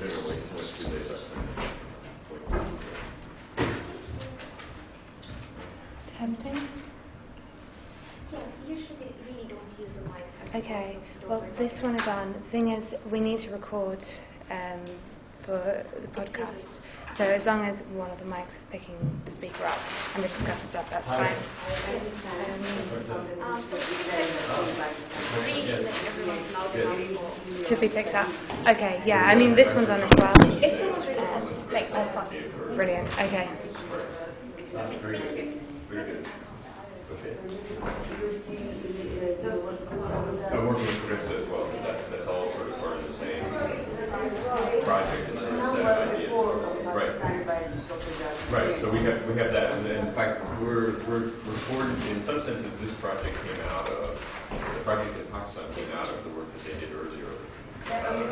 generally, once 2 days I send it. Testing? Yes, usually really don't use a mic. Okay, well this one is on. The thing is, we need to record for the podcast. So as long as one of the mics is picking the speaker up and we're discussing stuff, that's fine. Really, like everyone's loud enough. To be picked up. Okay, yeah, I mean this one's on as well. If someone's really loud, like all process. Brilliant, okay. Very good. Very good. Okay. I'm working with Carissa as well, so that's all sort of part of the same project and sort of set idea. Right. Right. So we have that, and then, in fact we're recording. In some senses, this project came out of the project at Pakistan came out of the work that they did earlier. Did earlier.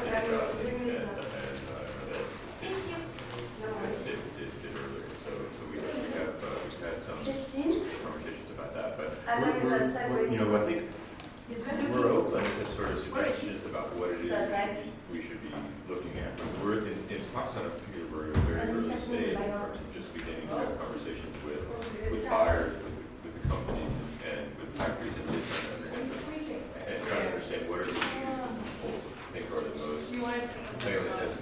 So we've had some conversations about that, but we're I think we're open to sort of suggestions about what it is we should be looking at. We're in Pakistan in particular, we're at a very early stage in terms of just beginning to have conversations with buyers, with the companies, and with factories, and just trying to understand what are the issues that people think are the most.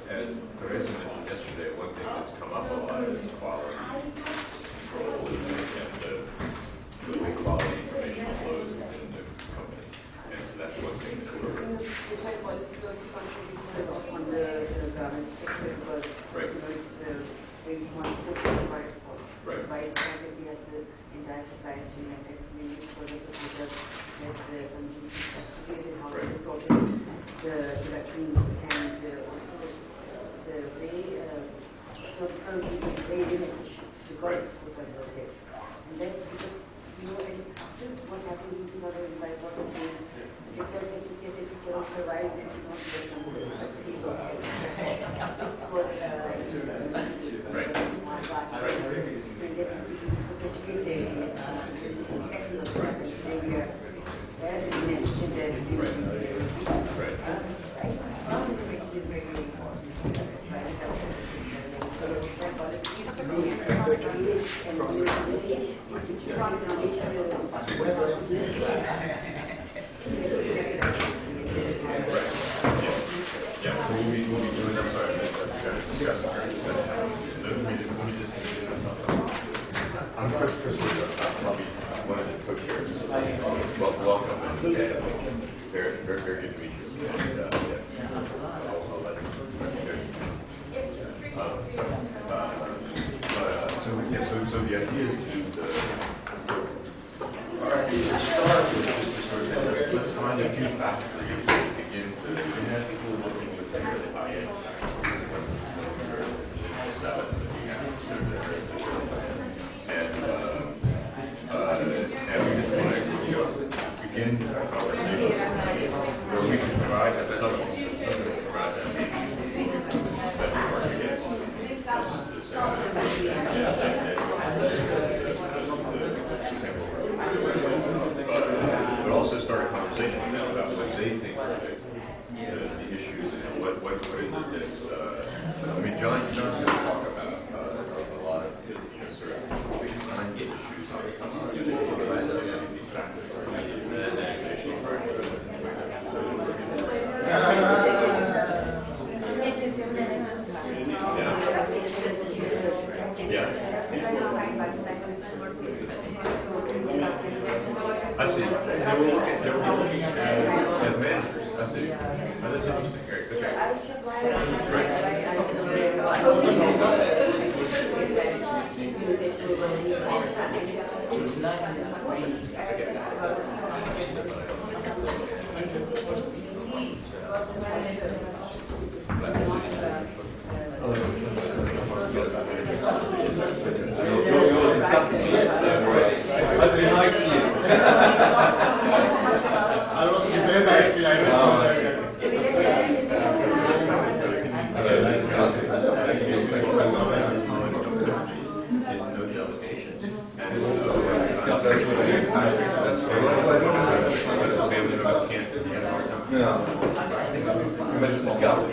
As Teresa mentioned yesterday, one thing that's come up a lot is quality control and the way quality information flows within the company. And so that's one thing that we're on the garment sector because right. There is one for export. Right. By the time that we have the entire supply chain and explaining for the procedure, there's some investigated how it is sorted, the production and also the way very inefficient because of there. And then and after what happened in 2005 was the difference that we said that we cannot survive if we don't get something. I'm Chris probably one of the co-chairs. Welcome, and very good to meet you. And, I'll let so the idea is our idea is to start with just to sort of let's find a few factories to begin to have people working with really high-end and we just want to begin a conversation where we can provide that something provide that but also start a conversation with them about what they think are the issues and what is it that's I mean John's going to talk about a lot of sort of design issues. I see. They were looking as managers. I see. Oh, that's interesting. Great. Okay. Right. You'll discuss it. I'll be nice to you. I'll also be very nice to you. I know. You mentioned the scouts.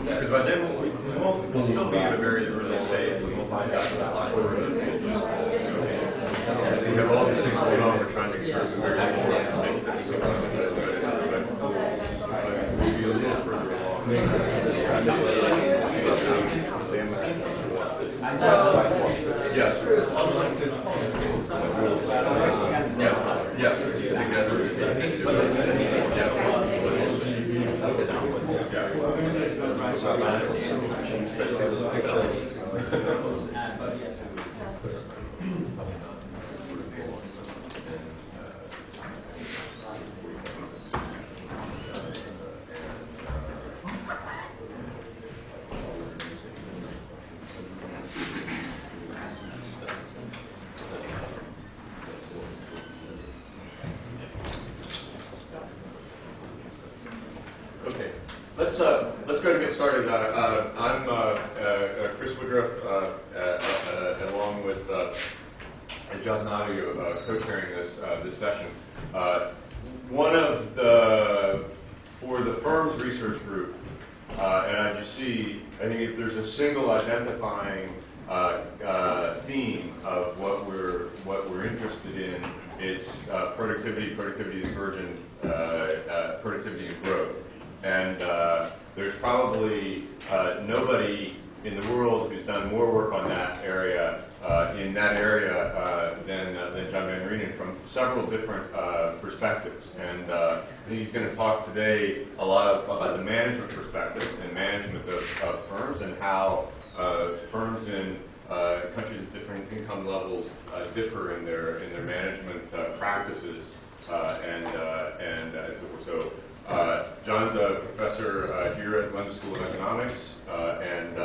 Because by then we'll still be at a very early stage. We have all these things going on. We're trying to get through some very important things that we we'll be a little further along. Yes. Yeah. Okay, let's go and get started. I'm Chris Woodruff, along with John Nadu, co-chairing this session. One of for the firm's research group, and I just see, I think if there's a single identifying theme of what we're interested in, it's productivity is virgin, productivity and growth. And there's probably nobody in the world who's done more work on that area, than John Van Reenen from several different perspectives. And he's going to talk today a lot about the management perspective and management of firms and how firms in countries with different income levels differ in their management practices and so forth. So. John's a professor here at London School of Economics, and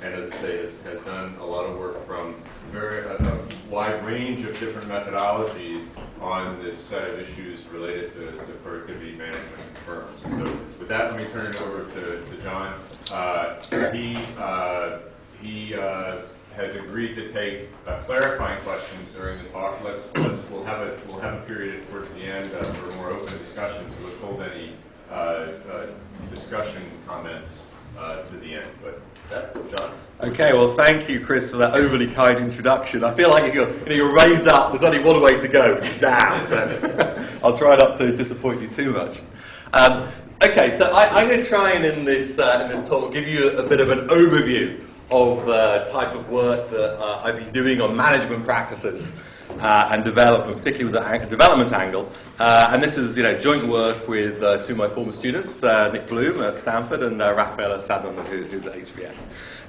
as I say, has done a lot of work from a wide range of different methodologies on this set of issues related to productivity management in firms. So with that, let me turn it over to John. He has agreed to take clarifying questions during the talk. We'll have a period towards the end for more open discussion. So let's hold any discussion comments to the end. But John. Okay, well, thank you, Chris, for that overly kind introduction. I feel like if you're raised up, there's only one way to go, which is down. So I'll try not to disappoint you too much. Okay, so I'm going to try and in this talk give you a bit of an overview of the type of work that I've been doing on management practices and development, particularly with the development angle. And this is, joint work with two of my former students, Nick Bloom at Stanford and Rafaela Sadman, who's at HBS.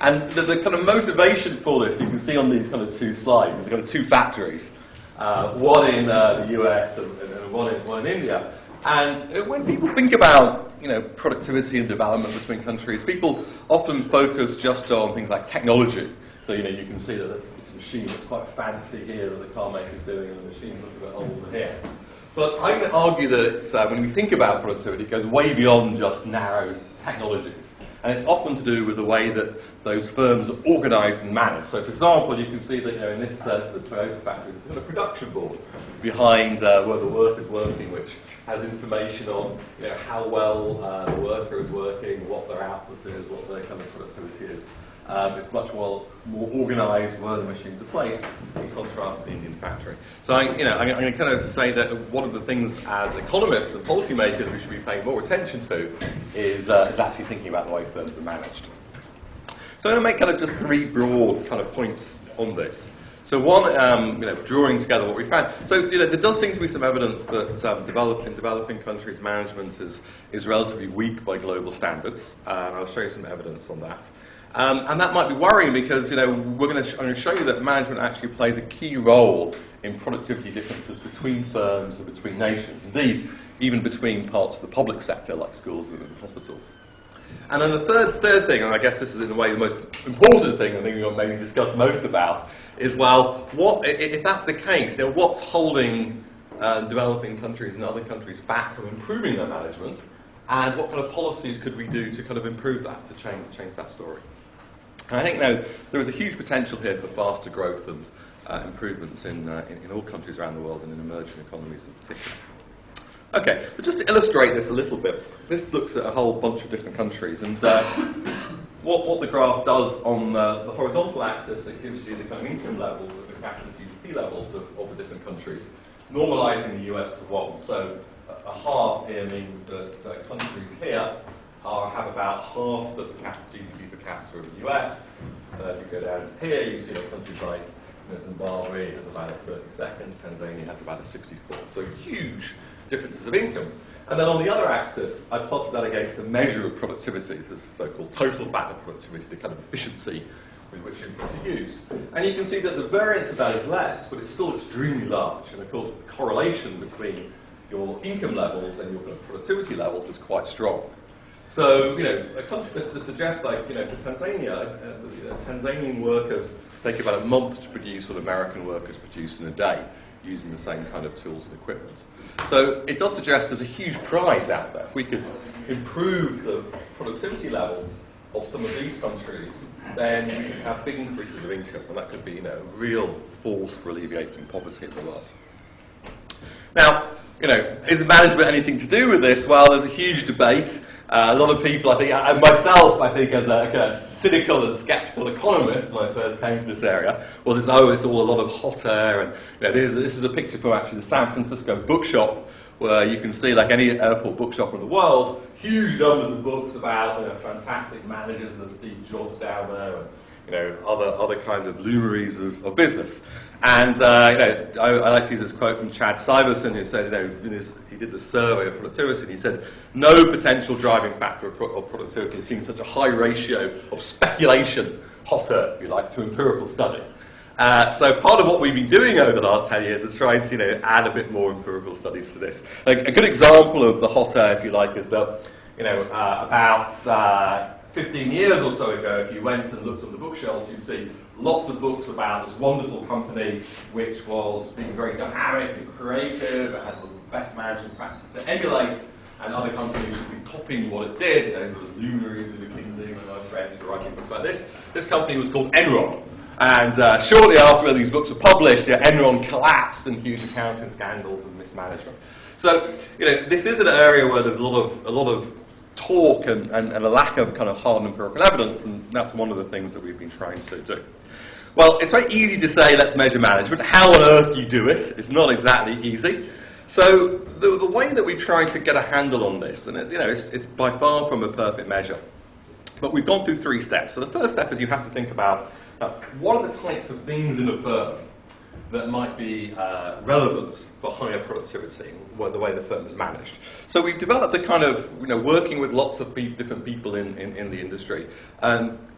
And the kind of motivation for this, you can see on these kind of two slides, there's kind of two factories, one in the US and one in India. And when people think about productivity and development between countries, people often focus just on things like technology. So you can see that this machine is quite fancy here that the car maker's doing, and the machine's looking a bit older here. But I'm going to argue that it's, when we think about productivity, it goes way beyond just narrow technologies. And it's often to do with the way that those firms are organised and managed. So, for example, you can see that in this sense, the Toyota factory, there's a production board behind where the worker's working, which has information on how well the worker is working, what their output is, what their kind of productivity is. It's much more organised where the machines are placed in contrast to the Indian factory. So I'm going to kind of say that one of the things as economists and policymakers we should be paying more attention to is actually thinking about the way firms are managed. So I'm going to make kind of just three broad kind of points on this. So one, drawing together what we found. So there does seem to be some evidence that developing countries management is relatively weak by global standards. I'll show you some evidence on that. And that might be worrying because I'm going to show you that management actually plays a key role in productivity differences between firms and between nations. Indeed, even between parts of the public sector like schools and hospitals. And then the third thing, and I guess this is in a way the most important thing, I think we'll maybe discuss most about, is what if that's the case, what's holding developing countries and other countries back from improving their management, and what kind of policies could we do to kind of improve that, to change that story? And I think there is a huge potential here for faster growth and improvements in all countries around the world and in emerging economies in particular. Okay, so just to illustrate this a little bit, this looks at a whole bunch of different countries, and what the graph does on the horizontal axis, it gives you the kind of income levels, the per capita GDP levels of the different countries, normalising the US to one. So a half here means that countries here have about half the GDP per capita of the US. And as you go down to here, you see that countries like Zimbabwe has about a 32nd, Tanzania has about a 64th. So huge differences of income. And then on the other axis, I plotted that against a measure of productivity, this so-called total factor productivity, the kind of efficiency with which inputs are used. And you can see that the variance of that is less, but it's still extremely large. And of course, the correlation between your income levels and your kind of productivity levels is quite strong. So, a country this suggests, like, for Tanzania, Tanzanian workers take about a month to produce what American workers produce in a day, using the same kind of tools and equipment. So it does suggest there's a huge prize out there. If we could improve the productivity levels of some of these countries, then we could have big increases of income, and that could be, a real force for alleviating poverty in the world. Now, is management anything to do with this? Well, there's a huge debate. A lot of people, I think, myself, as a kind of cynical and skeptical economist when I first came to this area, was it's all a lot of hot air. And this is a picture from actually the San Francisco bookshop, where you can see, like any airport bookshop in the world, huge numbers of books about fantastic managers. There's Steve Jobs down there, and other kind of luminaries of business. And I like to use this quote from Chad Syverson, who said, he did the survey of productivity, and he said, no potential driving factor of productivity has seen such a high ratio of speculation, hot air, if you like, to empirical study. So part of what we've been doing over the last 10 years is trying to add a bit more empirical studies to this. Like, a good example of the hot air, if you like, is that about 15 years or so ago, if you went and looked on the bookshelves, you'd see lots of books about this wonderful company which was being very dynamic and creative. It had the best management practice to emulate, and other companies should be copying what it did. The luminaries of McKinsey and my friends were writing books like this. This company was called Enron. And shortly after these books were published, Enron collapsed in huge accounting scandals and mismanagement. So, this is an area where there's a lot of talk and a lack of kind of hard empirical evidence, and that's one of the things that we've been trying to do. Well, it's very easy to say, let's measure management. How on earth do you do it? It's not exactly easy. So the way that we try to get a handle on this, and it's by far from a perfect measure, But we've gone through 3 steps. So the first step is you have to think about what are the types of things in a firm that might be relevant for higher productivity, the way the firm is managed. So we've developed a kind of, working with lots of different people in the industry,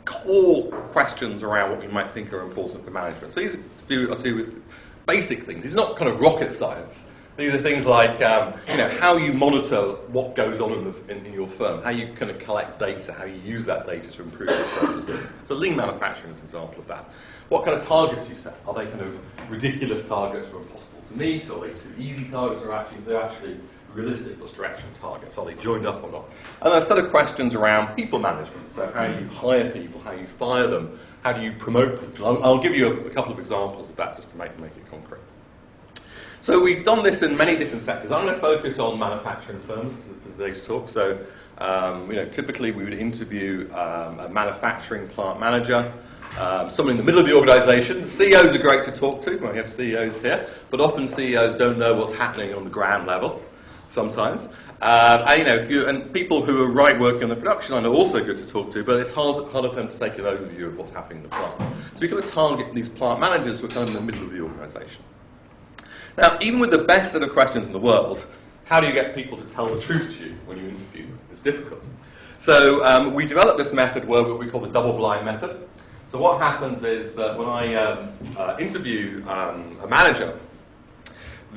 core questions around what we might think are important for management. So these are to do with basic things. These are not kind of rocket science. These are things like, how you monitor what goes on in your firm, how you kind of collect data, how you use that data to improve your processes. So lean manufacturing is an example of that. What kind of targets you set? Are they kind of ridiculous targets or impossible to meet? Are they too easy targets? Or they're actually realistic or stretching targets? Are they joined up or not? And a set of questions around people management. So how you hire people, how you fire them, how do you promote people? I'll give you a couple of examples of that just to make it concrete. So we've done this in many different sectors. I'm going to focus on manufacturing firms for today's talk. So, typically we would interview a manufacturing plant manager, someone in the middle of the organisation. CEOs are great to talk to. We have CEOs here, but often CEOs don't know what's happening on the ground level sometimes. And people who are working on the production line are also good to talk to, but it's hard for them to take an overview of what's happening in the plant. So we've got to target these plant managers who are kind of in the middle of the organisation. Now, even with the best set of questions in the world, how do you get people to tell the truth to you when you interview? It's difficult. So we developed this method what we call the double-blind method. So what happens is that when I interview a manager,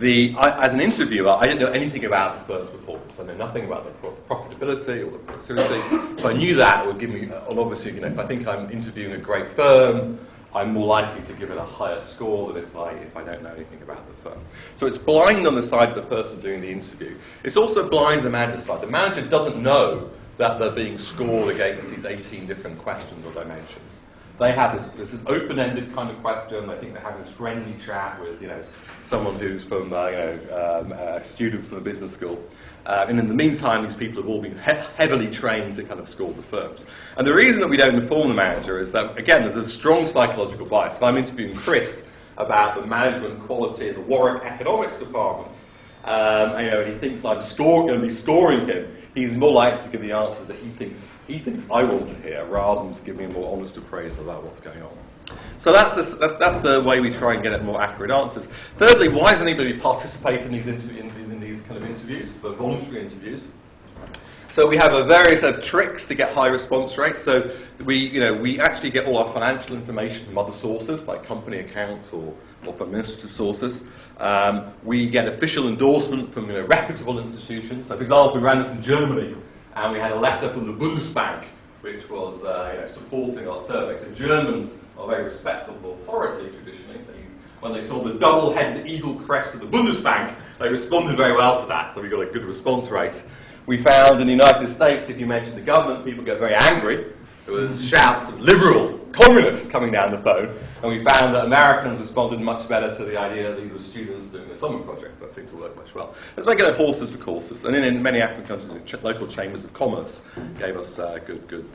as an interviewer, I didn't know anything about the firm's performance. I know nothing about the profitability or the productivity. If I knew that, it would give me, and obviously, if I think I'm interviewing a great firm, I'm more likely to give it a higher score than if I don't know anything about the firm. So it's blind on the side of the person doing the interview. It's also blind on the manager's side. The manager doesn't know that they're being scored against these 18 different questions or dimensions. They have this open-ended kind of question. I think they're having this friendly chat with someone who's from a student from a business school. And in the meantime, these people have all been heavily trained to kind of score the firms. And the reason that we don't inform the manager is that, again, there's a strong psychological bias. If I'm interviewing Chris about the management quality of the Warwick economics departments, and he thinks I'm going to be scoring him, he's more likely to give the answers that he thinks I want to hear, rather than to give me a more honest appraisal about what's going on. So that's the way we try and get at more accurate answers. Thirdly, why does anybody participate in these kind of interviews, the voluntary interviews? So we have a various tricks to get high response rates. So we actually get all our financial information from other sources, like company accounts or from administrative sources. We get official endorsement from reputable institutions. So, for example, we ran this in Germany, and we had a letter from the Bundesbank, which was supporting our survey. So Germans are very respectable authority traditionally. So when they saw the double-headed eagle crest of the Bundesbank, they responded very well to that. So we got a good response rate. We found in the United States, if you mention the government, people get very angry. There was shouts of liberal, communists coming down the phone. And we found that Americans responded much better to the idea that these were students doing a summer project. That seemed to work much well. Let's make it horses for courses. And in many African countries, local chambers of commerce gave us good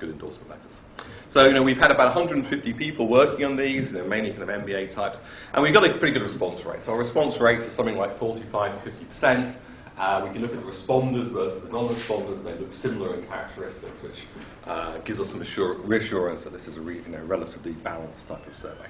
endorsement letters. So, we've had about 150 people working on these, mainly kind of MBA types, and we've got a pretty good response rate. So our response rates are something like 45 to 50%. We can look at the responders versus the non-responders, and they look similar in characteristics, which gives us some reassurance that this is a relatively balanced type of survey.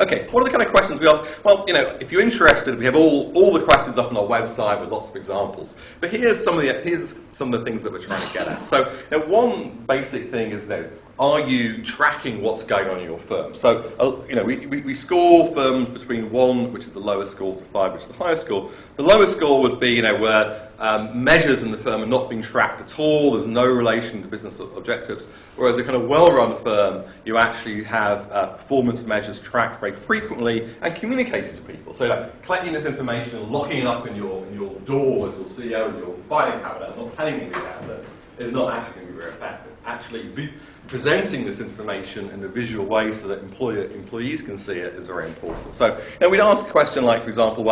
Okay, what are the kind of questions we ask? Well, if you're interested, we have all the questions up on our website with lots of examples. But here's some of the things that we're trying to get at. So, one basic thing is, are you tracking what's going on in your firm? So, we score firms between 1, which is the lowest score, to 5, which is the highest score. The lowest score would be, where measures in the firm are not being tracked at all. There's no relation to business objectives. Whereas a kind of well-run firm, you actually have performance measures tracked very frequently and communicated to people. So, collecting this information and locking it up in your door as your CEO and your filing cabinet, and not telling anybody about it, is not actually going to be very effective. Actually, presenting this information in a visual way so that employees can see it is very important. So, we'd ask a question like, for example,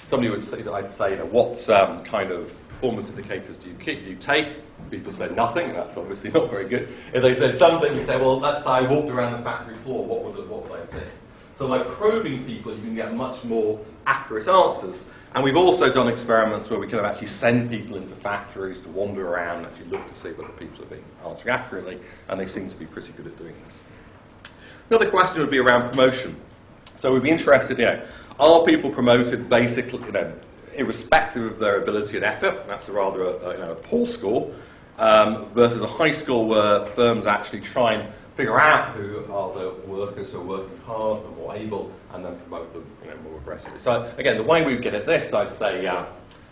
somebody would say, what kind of performance indicators do you take? People say nothing. That's obviously not very good. If they said something, we'd say, well, let's say I walked around the factory floor. What would I say? So by probing people, you can get much more accurate answers. And we've also done experiments where we can actually send people into factories to wander around and actually look to see whether people have been answering accurately, and they seem to be pretty good at doing this. Another question would be around promotion. So we'd be interested, are people promoted basically, irrespective of their ability and effort? That's a rather a poor score, versus a high score where firms actually try and figure out who are the workers who are working hard and more able, and then promote them more aggressively. So again, the way we would get at this, I'd say,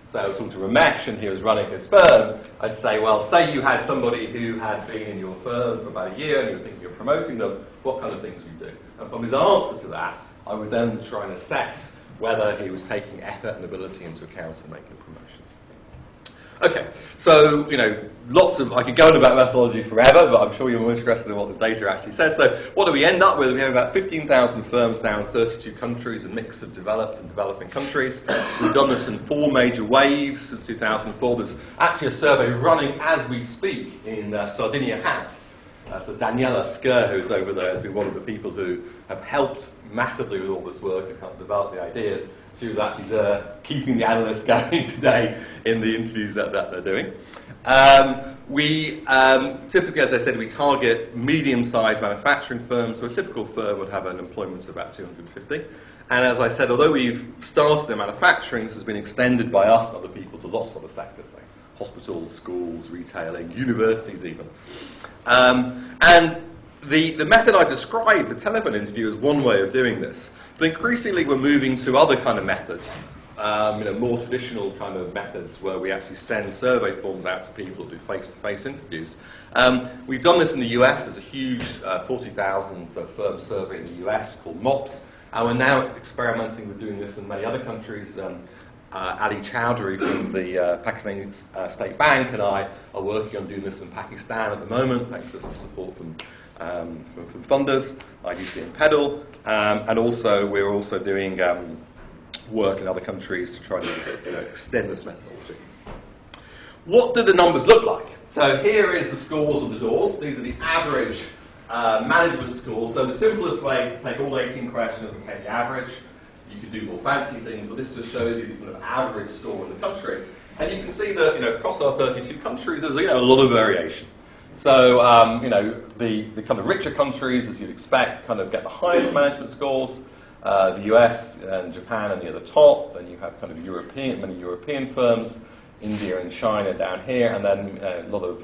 so I was talking to Ramesh and he was running his firm, I'd say, well, say you had somebody who had been in your firm for about a year and you were thinking of promoting them, what kind of things would you do? And from his answer to that, I would then try and assess whether he was taking effort and ability into account in making promotions. Okay, so, I could go on about methodology forever, but I'm sure you're more interested in what the data actually says. So what do we end up with? We have about 15,000 firms now in 32 countries, a mix of developed and developing countries. We've done this in 4 major waves since 2004. There's actually a survey running as we speak in Sardinia House. So Daniela Sker, who's over there, has been one of the people who have helped massively with all this work and helped develop the ideas. She was actually there keeping the analysts going today in the interviews that they're doing. We typically, as I said, we target medium-sized manufacturing firms. So a typical firm would have an employment of about 250. And as I said, although we've started in manufacturing, this has been extended by us and other people to lots of other sectors, like hospitals, schools, retailing, universities even. And the method I described, the telephone interview, is one way of doing this. But increasingly we're moving to other kind of methods, more traditional kind of methods where we actually send survey forms out to people, do face-to-face interviews. We've done this in the US. There's a huge 40,000 firm survey in the US called MOPS, and we're now experimenting with doing this in many other countries. Ali Chowdhury from the Pakistani State Bank and I are working on doing this in Pakistan at the moment, thanks to some support from funders, IDC and Pedal, and also we're also doing work in other countries to try to extend this methodology. What do the numbers look like? So here is the scores of the doors. These are the average management scores. So the simplest way is to take all 18 questions and take the average. You could do more fancy things, but this just shows you the kind of average score in the country. And you can see that across our 32 countries, there's a lot of variation. So the kind of richer countries, as you'd expect, kind of get the highest management scores. The US and Japan are near the top. Then you have kind of many European firms, India and China down here, and then a lot of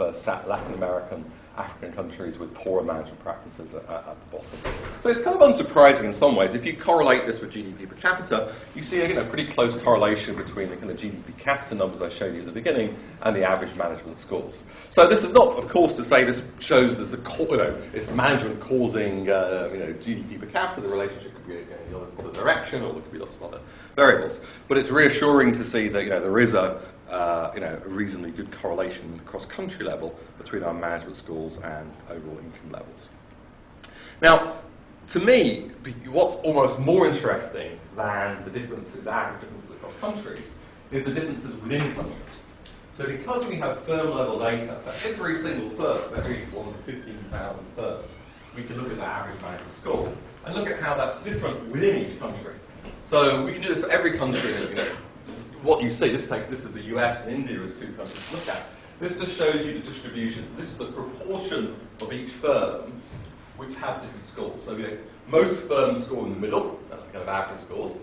Latin American, African countries with poorer management practices at the bottom. So it's kind of unsurprising in some ways. If you correlate this with GDP per capita, you see a pretty close correlation between the kind of GDP per capita numbers I showed you at the beginning and the average management scores. So this is not, of course, to say this shows there's it's management causing GDP per capita. The relationship could be in the other direction, or there could be lots of other variables. But it's reassuring to see that there is a reasonably good correlation across country level between our management scores and overall income levels. Now, to me, what's almost more interesting than the differences, average differences across countries, is the differences within countries. So because we have firm level data for every single firm, every one of the 15,000 firms, we can look at the average management score and look at how that's different within each country. So we can do this for every country. What you see, this is the US and India as 2 countries to look at. This just shows you the distribution. This is the proportion of each firm which have different scores. So most firms score in the middle, that's the kind of average scores.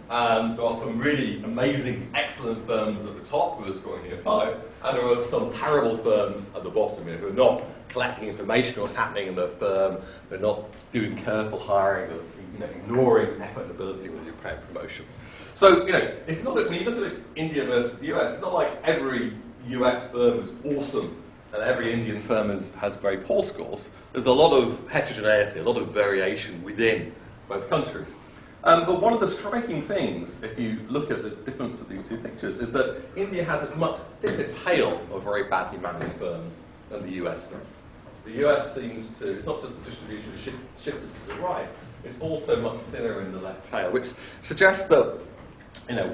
There are some really amazing, excellent firms at the top who are scoring near 5, and there are some terrible firms at the bottom who are not collecting information on what's happening in their firm, they're not doing careful hiring, they're ignoring effort and ability when you prep promotion. So, it's not that when you look at India versus the US, it's not like every US firm is awesome and every Indian firm has very poor scores. There's a lot of heterogeneity, a lot of variation within both countries. But one of the striking things, if you look at the difference of these 2 pictures, is that India has this much thicker tail of very badly managed firms than the US does. So the US seems to, it's not just the distribution shifted to the right, it's also much thinner in the left tail, which suggests that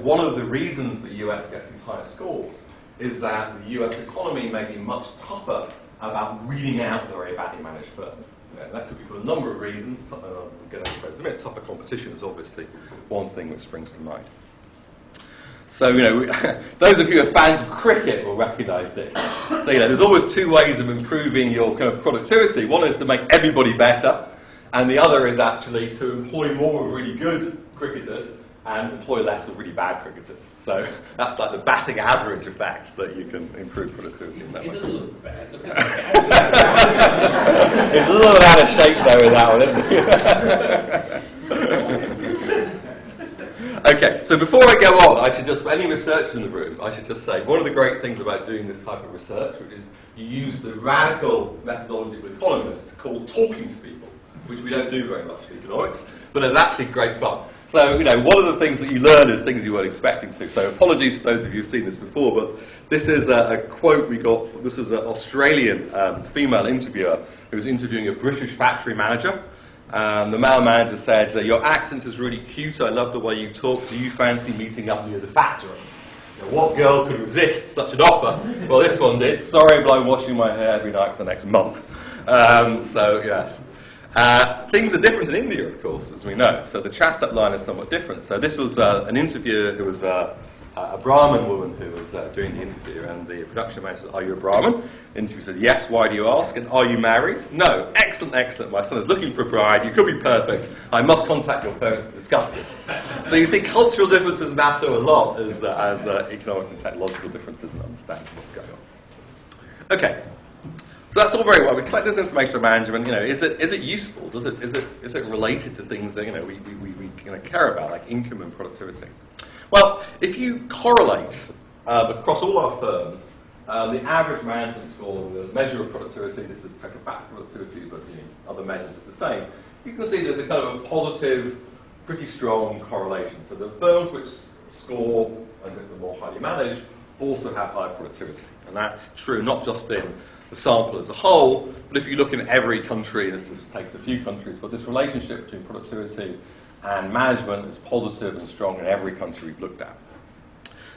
one of the reasons the US gets these higher scores is that the US economy may be much tougher about weeding out the very badly managed firms. That could be for a number of reasons. Tougher competition is obviously one thing that springs to mind. So, those of you who are fans of cricket will recognise this. So, there's always two ways of improving your kind of productivity. One is to make everybody better, and the other is actually to employ more of really good cricketers and employ less of really bad cricketers. So that's like the batting average effect that you can improve productivity in that way. It doesn't look bad. It's a little out of shape though with that one, isn't it? Okay, so before I go on, I should just, for any researchers in the room, I should just say, one of the great things about doing this type of research, which is you use the radical methodology of economists called talking to people, which we don't do very much in economics, but it's actually great fun. So, one of the things that you learn is things you weren't expecting to. So apologies for those of you who've seen this before, but this is a quote we got. This is an Australian female interviewer who was interviewing a British factory manager. The male manager said, "Your accent is really cute. I love the way you talk. Do you fancy meeting up near the factory?" What girl could resist such an offer? Well, this one did. "Sorry, but I'm washing my hair every night for the next month." So, yes. Things are different in India, of course, as we know. So the chat-up line is somewhat different. So this was an interviewer who was a Brahmin woman who was doing the interview, and the production manager said, "Are you a Brahmin?" The interviewer said, "Yes, why do you ask? And are you married?" "No." "Excellent, excellent. My son is looking for a bride. You could be perfect. I must contact your parents to discuss this." So you see, cultural differences matter a lot as economic and technological differences in understanding what's going on. Okay. So that's all very well. We collect this information on management. Is it useful? Is it related to things that we care about, like income and productivity? Well, if you correlate across all our firms the average management score, the measure of productivity, this is total factor productivity, but other measures are the same. You can see there's a kind of a positive, pretty strong correlation. So the firms which score as if they're more highly managed also have higher productivity, and that's true not just in the sample as a whole, but if you look in every country, this takes a few countries, but this relationship between productivity and management is positive and strong in every country we've looked at.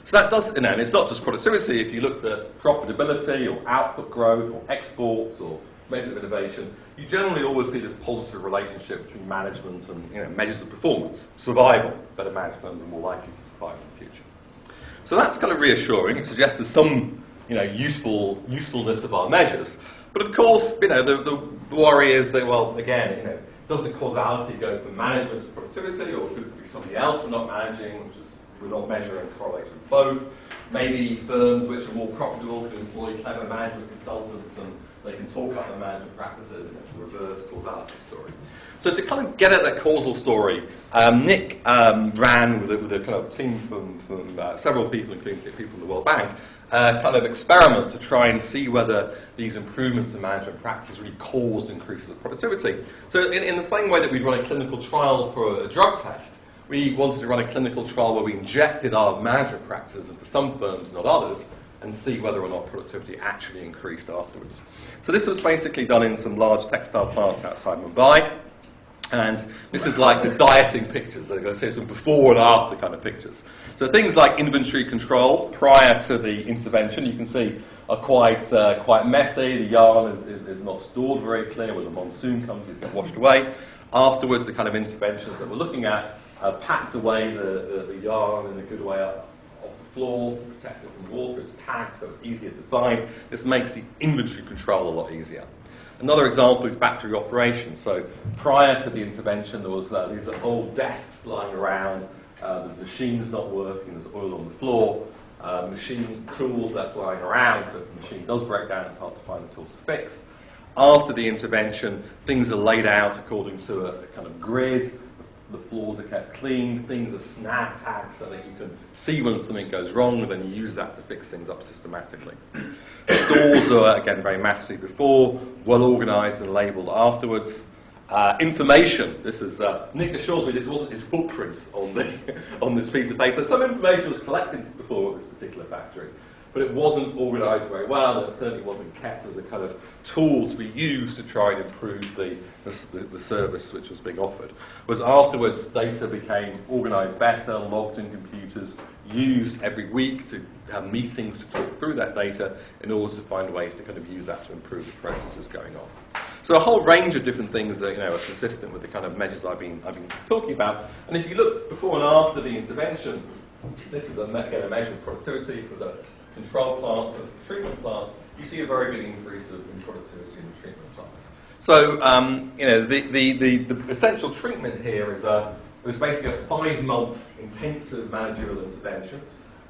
So that does, and it's not just productivity. If you looked at profitability or output growth or exports or measures of innovation, you generally always see this positive relationship between management and measures of performance. Survival, better managed firms are more likely to survive in the future. So that's kind of reassuring. It suggests there's some usefulness of our measures. But of course, the worry is that, well, again, does the causality go from management to productivity, or could it be something else we're not managing, which is we're not measuring correlation with both? Maybe firms which are more profitable can employ clever management consultants and they can talk up their management practices, and it's a reverse causality story. So to kind of get at that causal story, Nick ran with a kind of team from several people, including people from the World Bank, kind of experiment to try and see whether these improvements in management practice really caused increases of productivity. So in the same way that we'd run a clinical trial for a drug test, we wanted to run a clinical trial where we injected our management practices into some firms, not others, and see whether or not productivity actually increased afterwards. So this was basically done in some large textile plants outside Mumbai. And this is like the dieting pictures. I'm going to say some before and after kind of pictures. So things like inventory control prior to the intervention, you can see, are quite messy. The yarn is not stored very clear. When the monsoon comes, these get washed away. Afterwards, the kind of interventions that we're looking at packed away the yarn in a good way off the floor to protect it from water. It's tagged, so it's easier to find. This makes the inventory control a lot easier. Another example is factory operations. So prior to the intervention, there was these old desks lying around. There's machines not working. There's oil on the floor. Machine tools left lying around. So if the machine does break down, it's hard to find the tools to fix. After the intervention, things are laid out according to a kind of grid. The floors are kept clean. Things are snag tagged so that you can see when something goes wrong, and then you use that to fix things up systematically. Stores are, again, very messy before, well organised and labelled afterwards. Information. This is Nick assures me this wasn't his footprints on this piece of paper. Some information was collected before this particular factory. but it wasn't organised very well, and it certainly wasn't kept as a kind of tool to be used to try and improve the service which was being offered. Was afterwards data became organised better, logged in computers, used every week to have meetings to talk through that data in order to find ways to kind of use that to improve the processes going on. So a whole range of different things that are consistent with the kind of measures I've been talking about. And if you look before and after the intervention, this is again a measure of productivity for the control plants versus the treatment plants. You see a very big increase in productivity in the treatment plants. So the essential treatment here is it was basically a 5-month intensive managerial intervention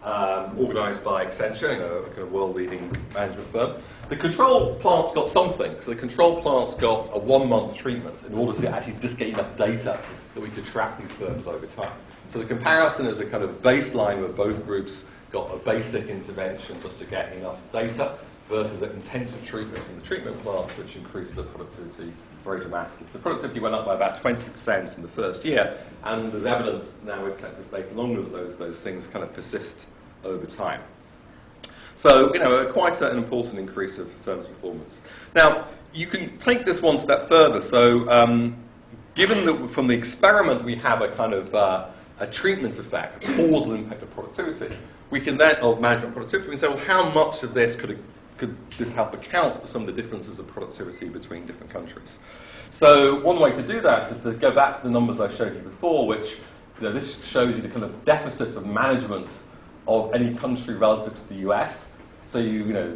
organised by Accenture, a kind of world-leading management firm. The control plants got something. So the control plants got a 1-month treatment in order to actually just get enough data that we could track these firms over time. So the comparison is a kind of baseline where both groups got a basic intervention just to get enough data versus an intensive treatment in the treatment plant, which increased the productivity very dramatically. So productivity went up by about 20% in the first year, and there's evidence now we've kept this data longer that those things kind of persist over time. So, quite an important increase of firms' performance. Now, you can take this one step further. So, given that from the experiment we have a kind of a treatment effect, a causal impact of productivity, we can then, of management productivity, we can say, well, how much of this could this help account for some of the differences of productivity between different countries? So one way to do that is to go back to the numbers I showed you before, which this shows you the kind of deficit of management of any country relative to the US. So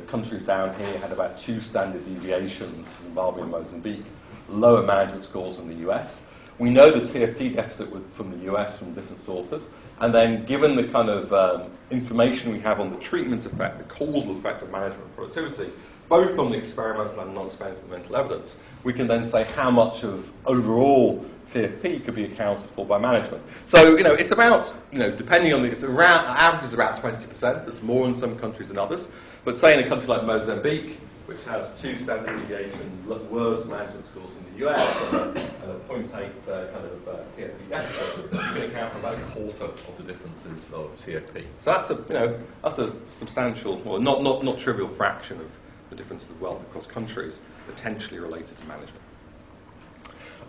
countries down here had about 2 standard deviations, Zimbabwe and Mozambique, lower management scores than the US. We know the TFP deficit from the US from different sources. And then given the kind of information we have on the treatment effect, the causal effect of management productivity, both from the experimental and non-experimental evidence, we can then say how much of overall TFP could be accounted for by management. So, it's about, depending on average is about 20%. It's more in some countries than others. But say in a country like Mozambique, which has 2 standard deviation worse management scores in the US and a 0.8 kind of TFP deficit, you can account for about a quarter of the differences of TFP. So that's a substantial, well, not trivial fraction of the differences of wealth across countries potentially related to management.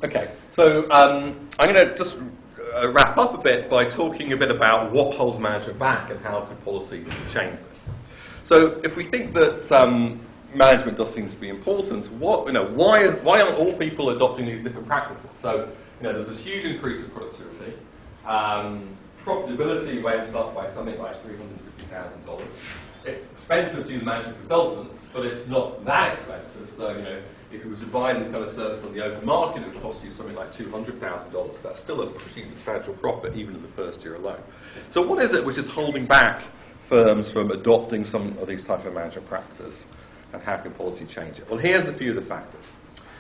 Okay, so I'm going to just wrap up a bit by talking a bit about what holds management back and how could policy change this. So if we think that management does seem to be important, why aren't all people adopting these different practices? So there's this huge increase of productivity. Profitability went up by something like $350,000. It's expensive to use management consultants, but it's not that expensive. So if you were to buy this kind of service on the open market, it would cost you something like $200,000. That's still a pretty substantial profit, even in the first year alone. So what is it which is holding back firms from adopting some of these types of management practices, and how can policy change it? Well, here's a few of the factors.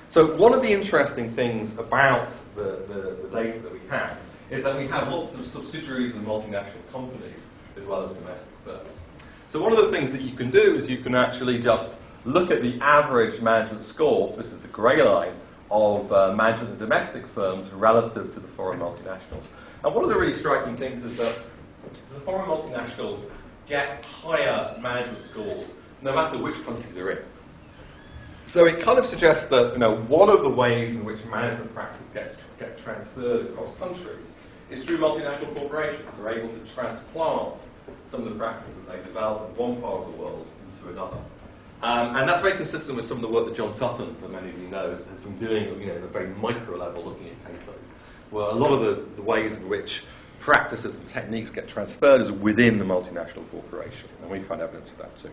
So one of the interesting things about the data that we have is that we have lots of subsidiaries and multinational companies as well as domestic firms. So one of the things that you can do is you can actually just look at the average management score, this is the grey line, of management of domestic firms relative to the foreign multinationals. And one of the really striking things is that the foreign multinationals get higher management scores no matter which country they're in. So it kind of suggests that one of the ways in which management practice get transferred across countries is through multinational corporations. They're able to transplant some of the practices that they develop in one part of the world into another. And that's very consistent with some of the work that John Sutton, that many of you know, has been doing at a very micro level, looking at case studies, where a lot of the ways in which practices and techniques get transferred is within the multinational corporation, and we find evidence of that too.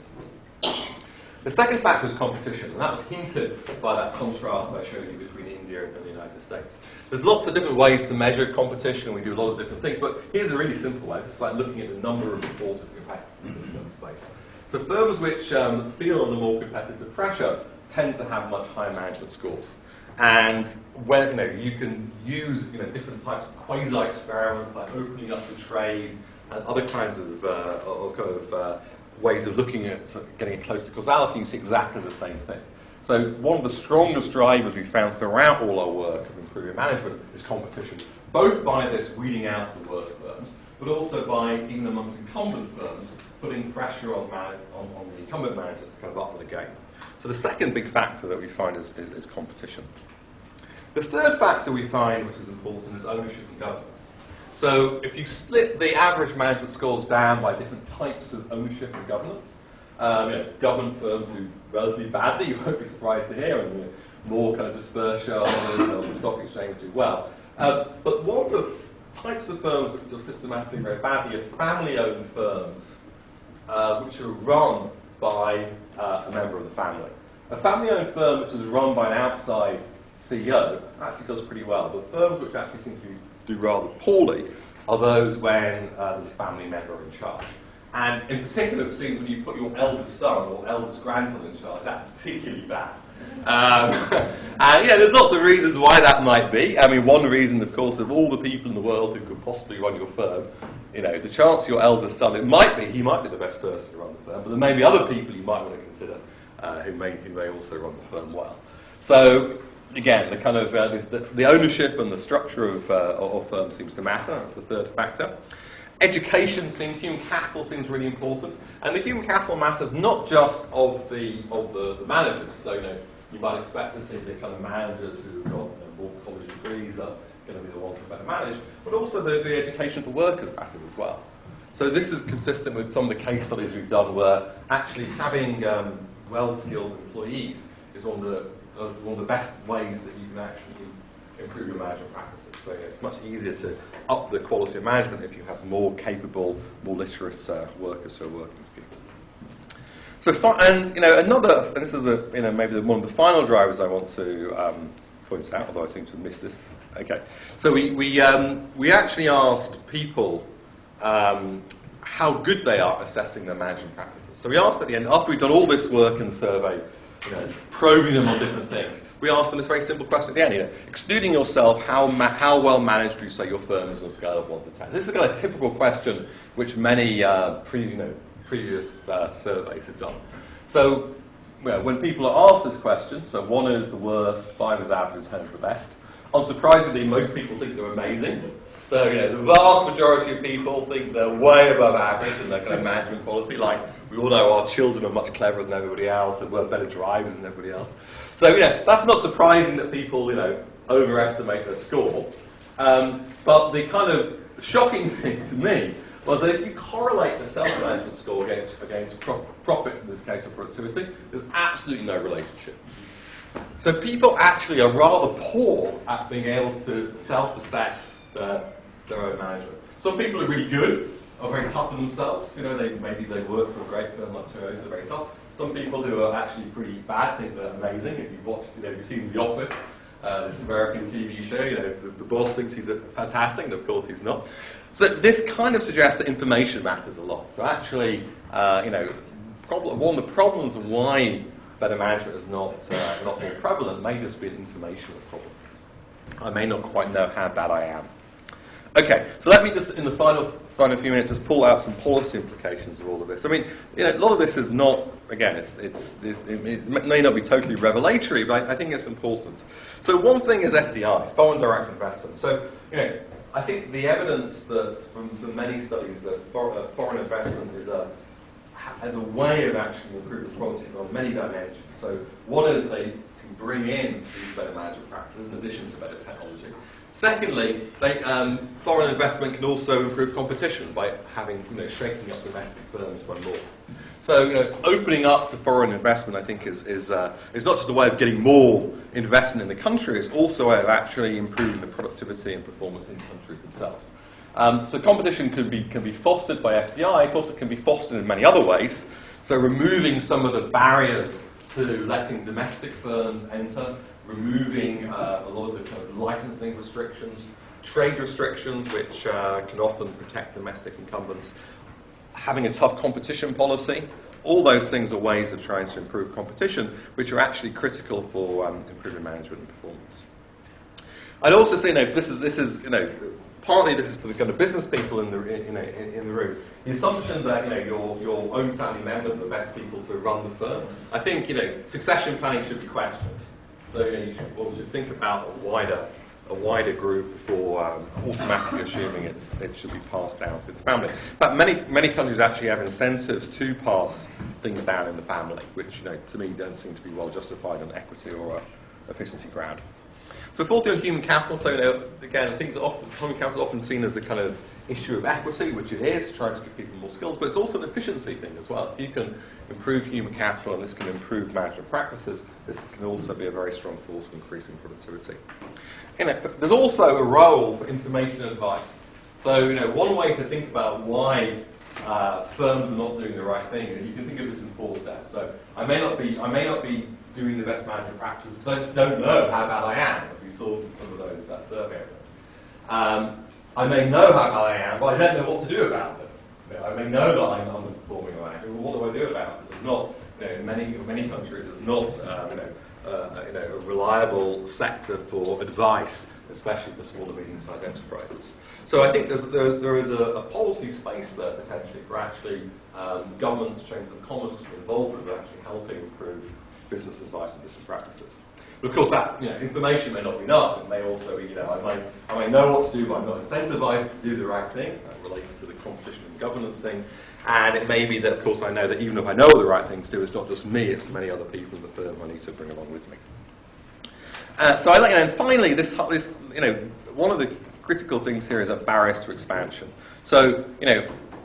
The second factor is competition, and that was hinted by that contrast I showed you between India and the United States. There's lots of different ways to measure competition, and we do a lot of different things, but here's a really simple way. It's like looking at the number of reported competitors in the space. So firms which feel under more competitive pressure tend to have much higher management scores. And when you can use different types of quasi-experiments like opening up the trade and other kinds of ways of looking at getting it close to causality, you see exactly the same thing. So one of the strongest drivers we found throughout all our work of improving management is competition both by this weeding out of the worst firms, but also by, even amongst incumbent firms, putting pressure on the incumbent managers to kind of up the game. So the second big factor that we find is competition. The third factor we find, which is important, is ownership and governance. So if you split the average management scores down by different types of ownership and governance, government firms do relatively badly, you won't be surprised to hear, and more kind of dispersed shareholders, the stock exchange do well. But one of the types of firms which are systematically very badly are family-owned firms, which are run by a member of the family. A family-owned firm which is run by an outside CEO actually does pretty well. The firms which actually seem to do rather poorly are those when there's a family member in charge. And in particular, it seems when you put your eldest son or eldest grandson in charge, that's particularly bad. And there's lots of reasons why that might be. I mean, one reason, of course, of all the people in the world who could possibly run your firm, the chance your eldest son, he might be the best person to run the firm, but there may be other people you might want to consider who may also run the firm well. So, again, the kind of the ownership and the structure of firms seems to matter. That's the third factor. Education human capital seems really important, and the human capital matters not just of the managers. So you might expect to see the kind of managers who've got more college degrees are going to be the ones who better manage, but also the education for workers matters as well. So this is consistent with some of the case studies we've done, where actually having well-skilled employees is one of the best ways that you can actually improve your management practices. So it's much easier to up the quality of management if you have more capable, more literate workers who are working with people. So, another, and this is maybe one of the final drivers I want to point out, although I seem to have missed this. Okay, so we actually asked people how good they are assessing their management practices. So we asked at the end, after we've done all this work in the survey, probing them on different things, we asked them this very simple question at the end. Excluding yourself, how well managed do you say your firm is on a scale of 1 to 10? This is a kind of typical question which many previous surveys have done. So when people are asked this question, so 1 is the worst, 5 is average, 10 is the best. Unsurprisingly, most people think they're amazing. So the vast majority of people think they're way above average in their kind of management quality. Like we all know, our children are much cleverer than everybody else, and we're better drivers than everybody else. So that's not surprising that people overestimate their score. But the kind of shocking thing to me was that if you correlate the self-management score against profits, in this case, or productivity, there's absolutely no relationship. So people actually are rather poor at being able to self-assess their own management. Some people are really good, are very tough on themselves. Maybe they work for a great firm like Toyota, they're very tough. Some people who are actually pretty bad think they're amazing. If you've watched, you've seen The Office, this American TV show, the boss thinks he's fantastic, and of course he's not. So this kind of suggests that information matters a lot. So actually, one of the problems of why better management is not more prevalent may just be an informational problem. I may not quite know how bad I am. Okay, so let me just, in the final few minutes, just pull out some policy implications of all of this. I mean, a lot of this is not, again, it may not be totally revelatory, but I think it's important. So one thing is FDI, foreign direct investment. So, I think the evidence that from many studies that foreign investment is as a way of actually improving quality on many dimensions. So one is they can bring in these better management practices in addition to better technology. Secondly, foreign investment can also improve competition by having, shaking up domestic firms one more. So, opening up to foreign investment, I think, is not just a way of getting more investment in the country. It's also a way of actually improving the productivity and performance in countries themselves. So, competition can be fostered by FDI. Of course, it can be fostered in many other ways. So, removing some of the barriers to letting domestic firms enter, removing a lot of the kind of licensing restrictions, trade restrictions, which can often protect domestic incumbents, having a tough competition policy. All those things are ways of trying to improve competition, which are actually critical for improving management and performance. I'd also say, this is partly this is for the kind of business people in the room. The assumption that your own family members are the best people to run the firm. I think succession planning should be questioned. So you should think about a wider a wider group before automatically assuming it should be passed down through the family. But many countries actually have incentives to pass things down in the family, which to me don't seem to be well justified on equity or efficiency ground. So fourthly, on human capital, so again, human capital is often seen as a kind of issue of equity, which it is, trying to give people more skills, but it's also an efficiency thing as well. If you can improve human capital and this can improve management practices, this can also be a very strong force for increasing productivity. There's also a role for information advice. So, one way to think about why firms are not doing the right thing, and you can think of this in 4 steps. So, I may not be doing the best management practices because I just don't know how bad I am, as we saw from some of that survey evidence. I may know how bad I am, but I don't know what to do about it. I may know that I'm underperforming or anything. What do I do about it? There's not, in many countries, there's not, a reliable sector for advice, especially for small and medium-sized enterprises. So I think there is a policy space there potentially for actually governments, chambers of commerce involved with actually helping improve business advice and business practices. But of course, that information may not be enough. It may also be, I may know what to do, but I'm not incentivized to do the right thing. That relates to the competition and governance thing. And it may be that, of course, I know that even if I know the right thing to do, it's not just me; it's many other people in the firm I need to bring along with me. So I like, and finally, this, one of the critical things here is that barriers to expansion. So,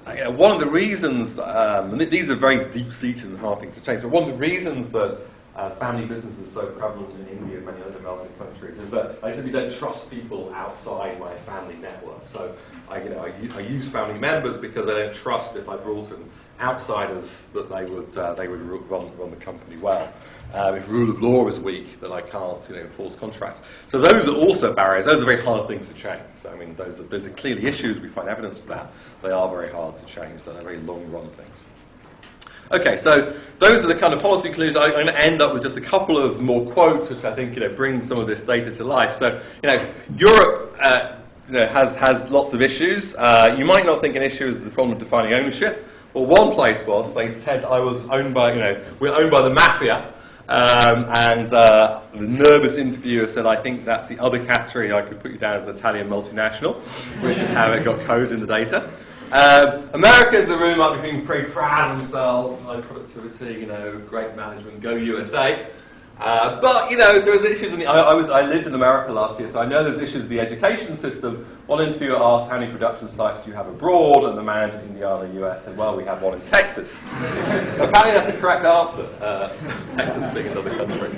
one of the reasons, and these are very deep-seated and hard things to change, but one of the reasons that family business is so prevalent in India and many other developing countries is that I simply don't trust people outside my family network. So I use family members because I don't trust if I brought in outsiders that they would run the company well. If rule of law is weak, then I can't enforce contracts. So those are also barriers. Those are very hard things to change. So those are clearly issues. We find evidence for that. They are very hard to change. They're very long-run things. Okay, so those are the kind of policy conclusions. I'm going to end up with just a couple of more quotes, which I think bring some of this data to life. So Europe has lots of issues. You might not think an issue is the problem of defining ownership. Well, one place was they said I was owned by we're owned by the mafia, and the nervous interviewer said I think that's the other category I could put you down as an Italian multinational, which is how it got coded in the data. America is the room I've been very proud of themselves, high productivity, great management, go USA. But there's issues. I lived in America last year, so I know there's issues with the education system. One interviewer asked how many production sites do you have abroad, and the manager in Indiana, US, said, well, we have one in Texas. So apparently that's the correct answer. Texas being another country.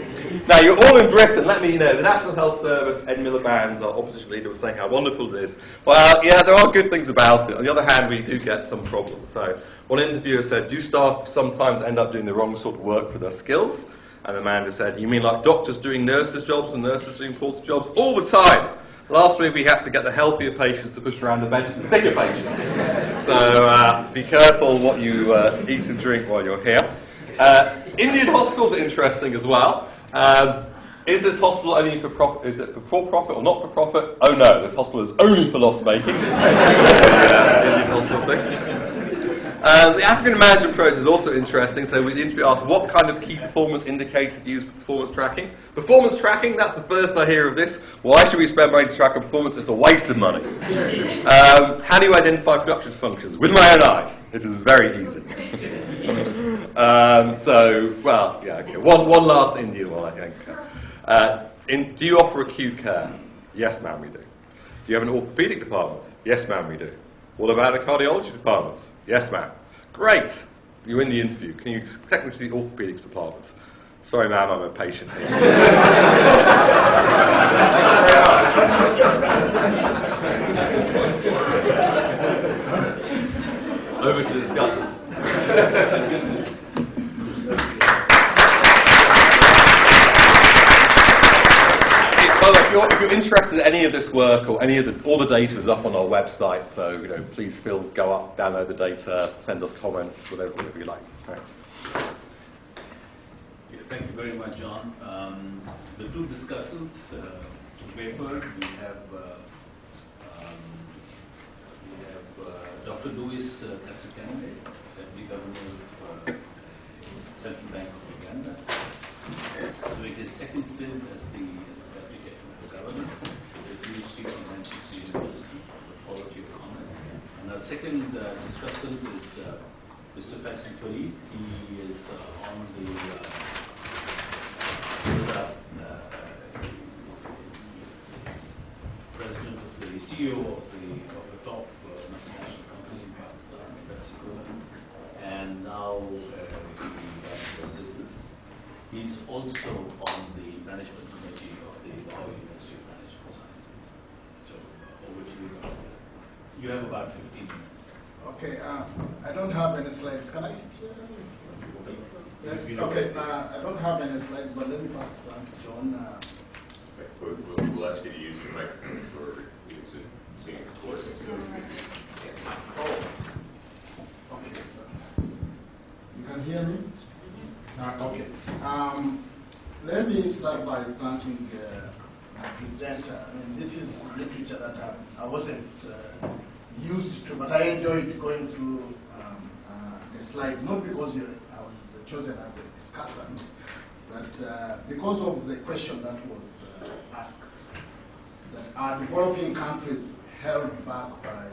Now you're all in Britain. Let me know. The National Health Service, Ed Miliband, our opposition leader, was saying how wonderful it is. Well, yeah, there are good things about it. On the other hand, we do get some problems. So one interviewer said, do staff sometimes end up doing the wrong sort of work for their skills? And the manager said, you mean like doctors doing nurses' jobs and nurses doing porter jobs? All the time. Last week we had to get the healthier patients to push around the bench and the sicker patients. So be careful what you eat and drink while you're here. Indian hospitals are interesting as well. Is this hospital only for profit? Is it for profit or not for profit? Oh no, this hospital is only for loss making. Indian hospital thing. The African management approach is also interesting. So the interview asked, what kind of key performance indicators do you use for performance tracking? Performance tracking, that's the first I hear of this. Why should we spend money to track our performance? It's a waste of money. How do you identify production functions? With my own eyes. It is very easy. Okay. One last Indian one, I think. Do you offer acute care? Yes, ma'am, we do. Do you have an orthopedic department? Yes, ma'am, we do. What about a cardiology department? Yes, ma'am. Great. You're in the interview. Can you take me to the orthopedics department? Sorry, ma'am, I'm a patient here. Over to the discussants. If you're interested in any of this work or all the data is up on our website, so please go up, download the data, send us comments, whatever you like. Thanks. Yeah, thank you very much, John. The two discussants, the paper, we have Dr. Luis Casagrande, Deputy Governor of Central Bank of Uganda. He's doing his second stint as the Deputy Governor. Institute of Manchester University, the quality of comments. And our second discussant is Mr. Faisal Farid. He is on the president of the CEO of the top multinational company in Pakistan, Mexico, and now he has business. He's also on the management committee of the Lahore University of Management Sciences. So over to you, Dr. You have about 15 minutes. Okay, I don't have any slides. Can I sit here? Yes, okay. I don't have any slides, but let me first thank John. We'll ask you to use the microphone for being close. Oh, okay, so you can hear me? Okay. Let me start by thanking the presenter. I mean, this is literature that I wasn't used to, but I enjoyed going through the slides, not because I was chosen as a discussant, but because of the question that was asked, that are developing countries held back by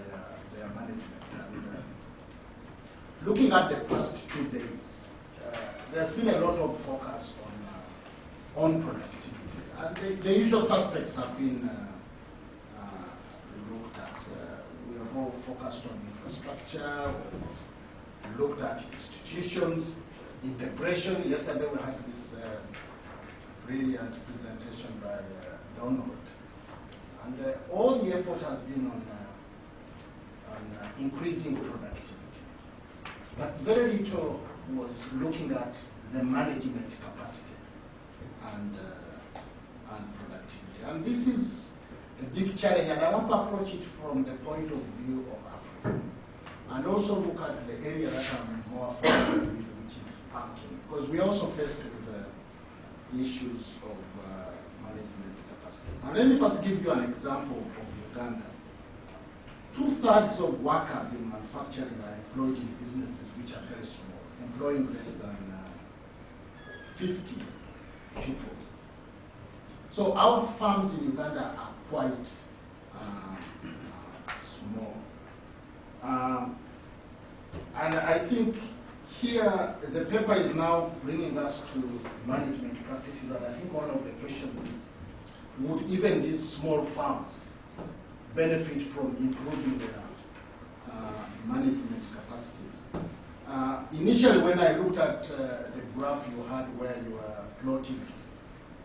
their management? And looking at the past 2 days, there's been a lot of focus on productivity, and the usual suspects have been looked at. We have all focused on infrastructure, we looked at institutions, integration. Yesterday we had this brilliant presentation by Donald, and all the effort has been on increasing productivity, but very little was looking at the management capacity and productivity. And this is a big challenge, and I want to approach it from the point of view of Africa, and also look at the area that I'm more familiar with, which is banking, because we also faced with the issues of management capacity. Now let me first give you an example of Uganda. 2/3 of workers in manufacturing are employed in businesses which are very small, employing less than 50 people. So our farms in Uganda are quite small. And I think here the paper is now bringing us to management practices, and I think one of the questions is, would even these small farms benefit from improving their management capacities? Initially, when I looked at the graph you had where you were plotting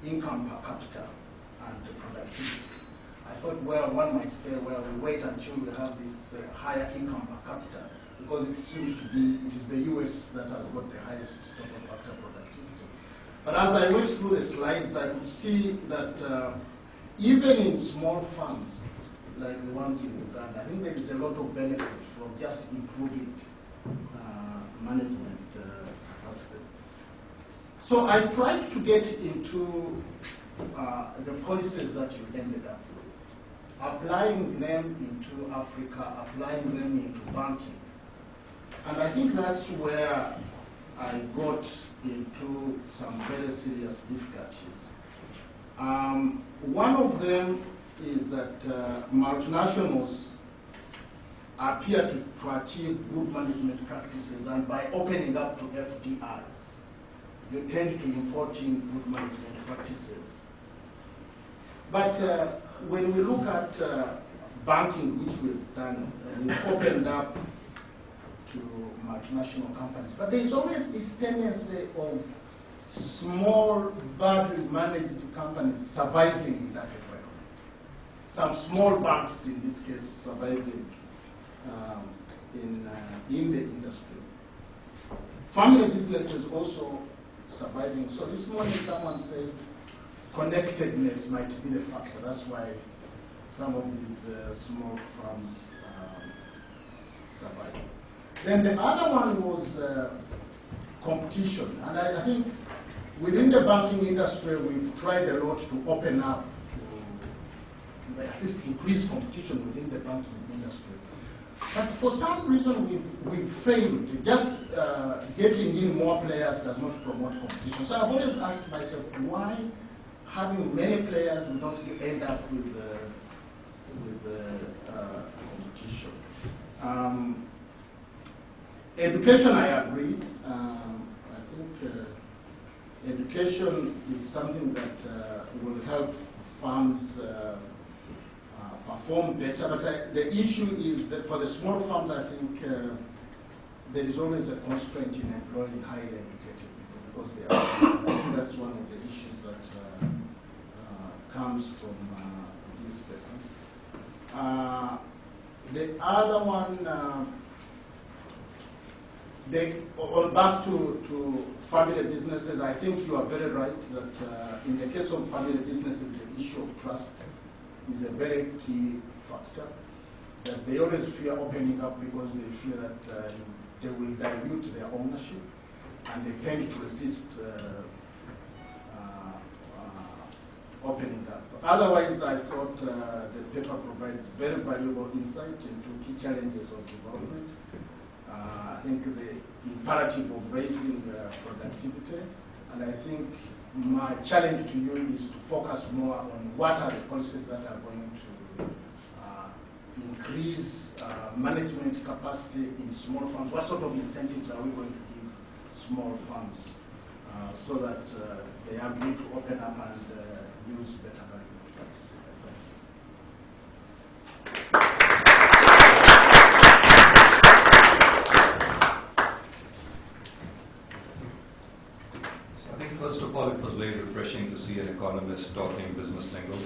income per capita and productivity, I thought, well, one might say, well, we wait until we have this higher income per capita, because it seems to be, it is the US that has got the highest total factor productivity. But as I went through the slides, I could see that even in small farms, like the ones in Uganda, I think there is a lot of benefit from just improving management capacity. So I tried to get into the policies that you ended up with, applying them into Africa, applying them into banking. And I think that's where I got into some very serious difficulties. One of them is that multinationals appear to achieve good management practices, and by opening up to FDI, you tend to import in good management practices. But when we look at banking, which we've done, we've opened up to multinational companies, but there's always this tendency of small, badly managed companies surviving in that environment. Some small banks, in this case, surviving in the industry. Family businesses also surviving. So this morning someone said connectedness might be the factor. That's why some of these small firms survive. Then the other one was competition. And I think within the banking industry, we've tried a lot to open up to at least increase competition within the banking industry. But for some reason, we've failed. Just getting in more players does not promote competition. So I've always asked myself, why having many players we don't end up with the competition. Education, I agree. I think education is something that will help farms perform better. But the issue is that for the small farms, I think there is always a constraint in employing highly educated people because they are. I think that's one of the issues that comes from this paper. The other one. Back to family businesses, I think you are very right that in the case of family businesses, the issue of trust is a very key factor. That they always fear opening up because they fear that they will dilute their ownership, and they tend to resist opening up. Otherwise, I thought the paper provides very valuable insight into key challenges of development. I think the imperative of raising productivity, and I think my challenge to you is to focus more on what are the policies that are going to increase management capacity in small farms. What sort of incentives are we going to give small farms so that they are going to open up and use better management practices? First of all, it was very refreshing to see an economist talking business lingo.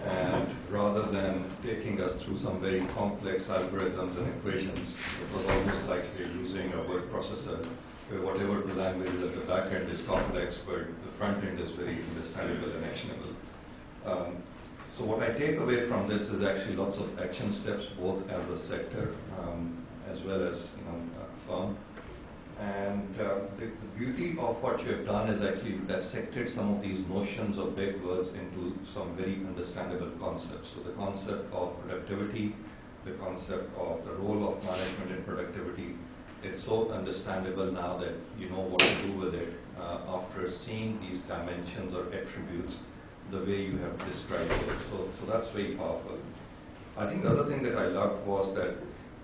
And rather than taking us through some very complex algorithms and equations, it was almost like we're using a word processor where whatever the language is at the back end is complex, but the front end is very understandable and actionable. So what I take away from this is actually lots of action steps, both as a sector as well as a firm. And the beauty of what you have done is actually dissected some of these notions of big words into some very understandable concepts. So the concept of productivity, the concept of the role of management in productivity, it's so understandable now that you know what to do with it after seeing these dimensions or attributes the way you have described it. So that's very powerful. I think the other thing that I loved was that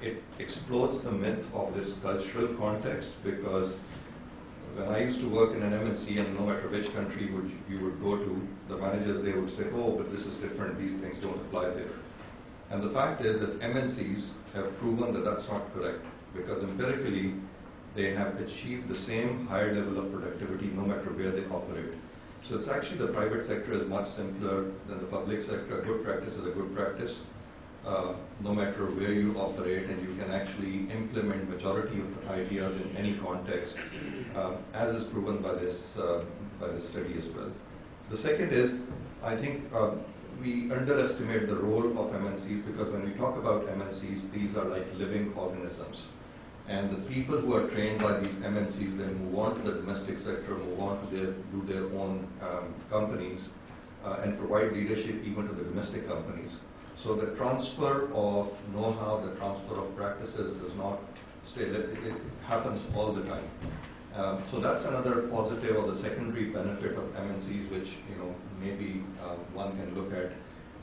it explodes the myth of this cultural context, because when I used to work in an MNC, and no matter which country you would go to, the managers, they would say, oh, but this is different, these things don't apply there. And the fact is that MNCs have proven that that's not correct, because empirically they have achieved the same higher level of productivity no matter where they operate. So it's actually the private sector is much simpler than the public sector. A good practice is a good practice. No matter where you operate, and you can actually implement majority of the ideas in any context, as is proven by this study as well. The second is, I think we underestimate the role of MNCs, because when we talk about MNCs, these are like living organisms. And the people who are trained by these MNCs then move on to the domestic sector, move on to do their own companies, and provide leadership even to the domestic companies. So the transfer of know-how, the transfer of practices does not stay. It happens all the time. So that's another positive or the secondary benefit of MNCs, which maybe one can look at.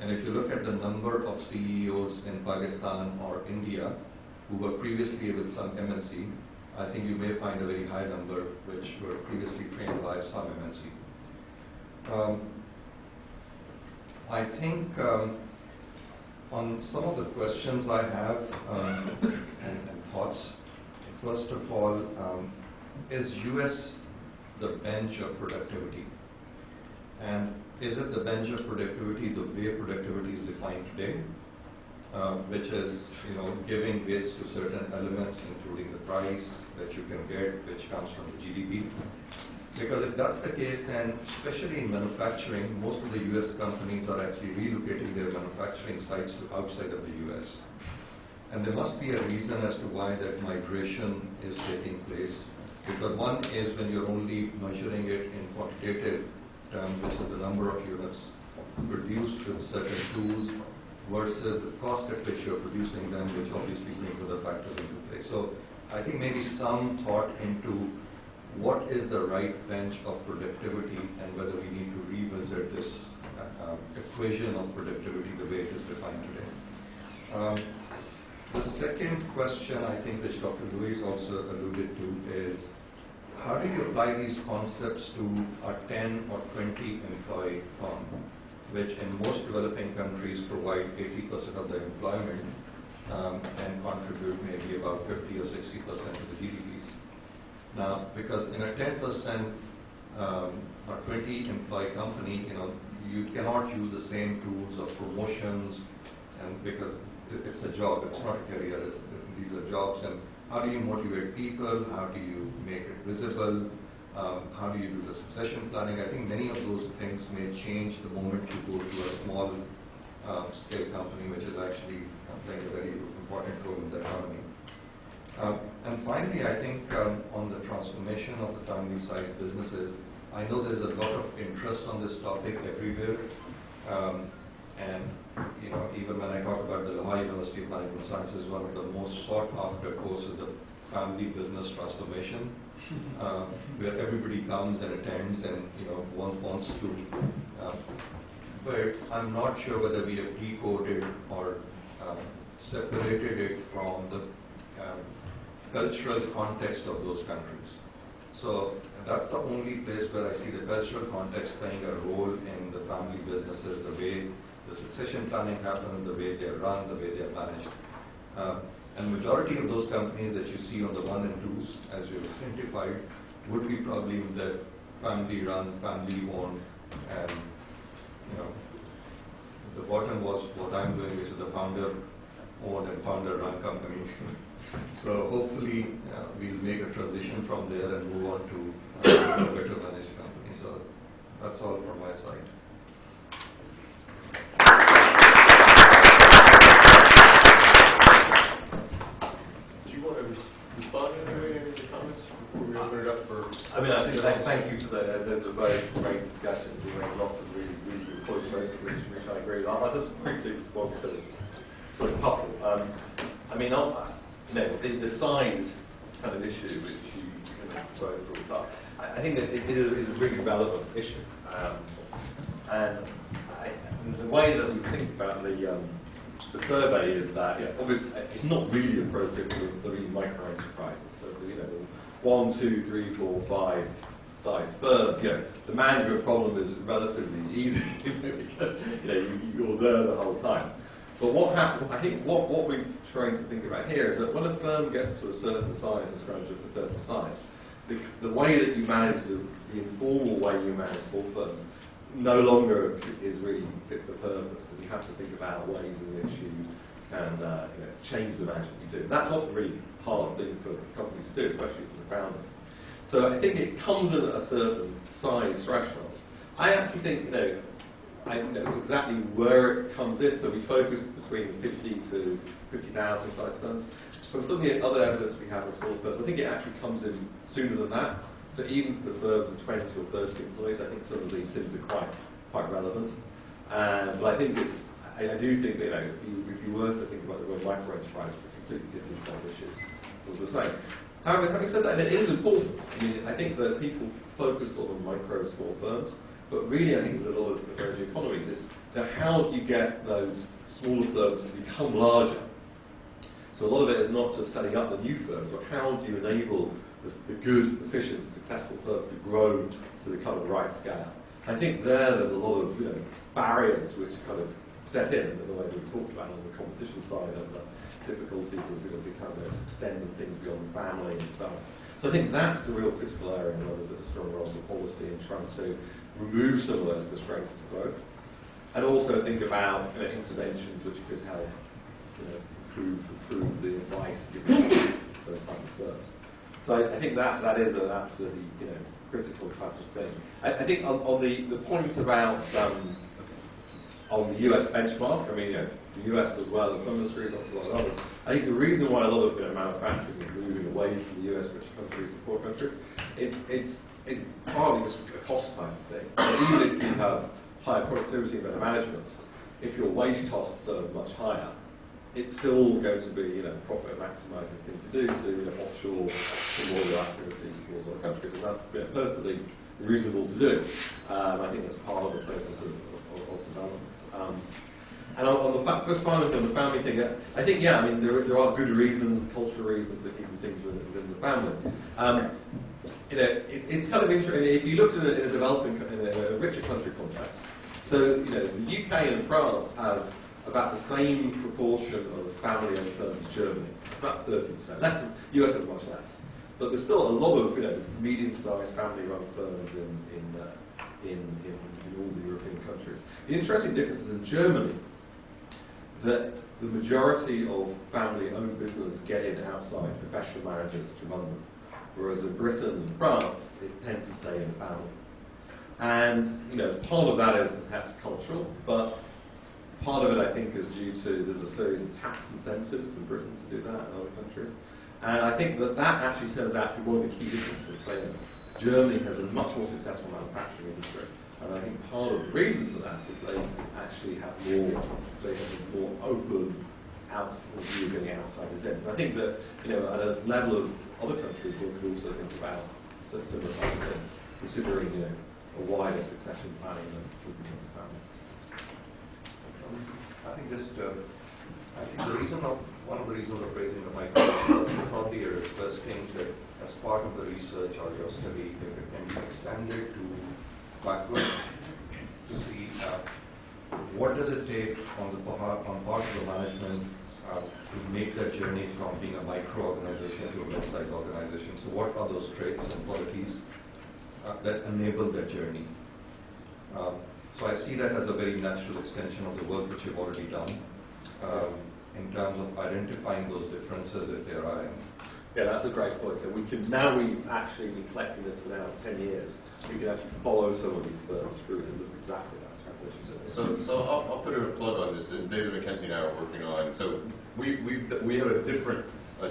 And if you look at the number of CEOs in Pakistan or India who were previously with some MNC, I think you may find a very high number which were previously trained by some MNC. I think on some of the questions I have and thoughts, first of all, is US the bench of productivity? And is it the bench of productivity the way productivity is defined today? Which is, giving weights to certain elements, including the price that you can get, which comes from the GDP. Because if that's the case, then especially in manufacturing, most of the US companies are actually relocating their manufacturing sites to outside of the US. And there must be a reason as to why that migration is taking place. Because one is when you're only measuring it in quantitative terms, which is the number of units produced with certain tools, versus the cost at which you're producing them, which obviously brings other factors into play. So I think maybe some thought into what is the right bench of productivity and whether we need to revisit this equation of productivity the way it is defined today. The second question, I think, which Dr. Lewis also alluded to, is how do you apply these concepts to a 10 or 20 employee firm, which in most developing countries provide 80% of their employment and contribute maybe about 50 or 60% of the GDPs. Now, because in a 10% or 20 employee company, you cannot use the same tools of promotions, and because it's a job, it's not a career, these are jobs. And how do you motivate people? How do you make it visible? How do you do the succession planning? I think many of those things may change the moment you go to a small scale company, which is actually playing a very important role in the economy. And finally, I think on the transformation of the family-sized businesses, I know there's a lot of interest on this topic everywhere. And even when I talk about the Lahore University of Management Sciences, one of the most sought after courses, the family business transformation, where everybody comes and attends and wants to. But I'm not sure whether we have decoded or separated it from the cultural context of those countries. So that's the only place where I see the cultural context playing a role in the family businesses, the way the succession planning happens, the way they are run, the way they are managed. And majority of those companies that you see on the 1 and 2s, as you identified, would be probably in the family-run, family-owned, and the bottom was what I'm doing, which is the founder-owned and founder-run company. So hopefully we'll make a transition from there and move on to a better managed company. So that's all from my side. Do you want to respond to any of the comments before we open it up for? I mean, I think thank you for those are very great discussions. We made lots of really good points, most of which I agree with. I'll just briefly respond to sort of a couple. I mean, the size kind of issue which you brought up, I think that it is a really relevant issue. And the way that we think about the survey is that obviously it's not really appropriate for the really micro enterprises. So the 1, 2, 3, 4, 5 size firm, the management problem is relatively easy because you're there the whole time. But what happens? I think what we're trying to think about here is that when a firm gets to a certain size, and scrums to a certain size, the way that you manage the informal way you manage small firms no longer is really fit for purpose, and you have to think about ways in which you can change the management you do. And that's often a really hard thing for companies to do, especially for the founders. So I think it comes at a certain size threshold. I actually think, I don't know exactly where it comes in, so we focus between 50 to 50,000 size firms. From some of the other evidence we have in small firms, I think it actually comes in sooner than that. So even for the firms of 20 or 30 employees, I think some of these things are quite relevant. But I think I do think that if you were to think about the word micro enterprise, it's a completely different set of issues, as we're saying. However, having said that, it is important. I mean, I think that people focused on the micro small firms, but really I think with a lot of emerging economies, it's how do you get those smaller firms to become larger? So a lot of it is not just setting up the new firms, but how do you enable the good, efficient, successful firm to grow to the kind of right scale? I think there's a lot of barriers which kind of set in the way we've talked about on the competition side and the difficulties of becoming extending things beyond the family and stuff. So I think that's the real critical area in whether there's a strong role of policy in trying to remove some of those constraints to growth, and also think about interventions which could help improve the advice given to those type of firms. So I think that is an absolutely critical type of thing. I think on the point about on the US benchmark, I mean the US as well as some industries, lots of others. I think the reason why a lot of manufacturing is moving away from the US rich countries to poor countries, it's partly just a cost type of thing. So even if you have higher productivity and better management, if your wage costs are much higher, it's still going to be profit maximising thing to do to offshore some more of your activities towards other countries, and that's perfectly reasonable to do. I think that's part of the process of of developments. And on the first final thing, on the family thing, I think, yeah, I mean, there are good reasons, cultural reasons for keeping things within the family. You know, it's kind of interesting. If you look at it in a developing, in a richer country context, so you know, the UK and France have about the same proportion of family-owned firms as Germany. It's about 30%. Less than US is much less, but there's still a lot of medium-sized family-run firms in all the European countries. The interesting difference is in Germany that the majority of family-owned business get in outside professional managers to run them. Whereas in Britain and France, it tends to stay in the family. And part of that is perhaps cultural, but part of it I think is due to there's a series of tax incentives in Britain to do that and other countries. And I think that actually turns out to be one of the key differences. So Germany has a much more successful manufacturing industry. And I think part of the reason for that is they actually have more open view going outside is in. And I think that at a level of other countries, one could also think about similar type of thing, considering a wider succession planning than within the family. I think one of the reasons of raising the microphone probably you're requesting that as part of the research or your study, if it can be extended to backwards to see what does it take on part of the management to make that journey from being a micro-organization to a mid-sized organization. So what are those traits and qualities that enable that journey? So I see that as a very natural extension of the work which you've already done in terms of identifying those differences if there are any. Yeah, that's a great point. So we've actually been collecting this for now 10 years. We can actually follow some of these firms through and look exactly at that transition. So I'll put a plug on this. David McKenzie and I are working on. So we have a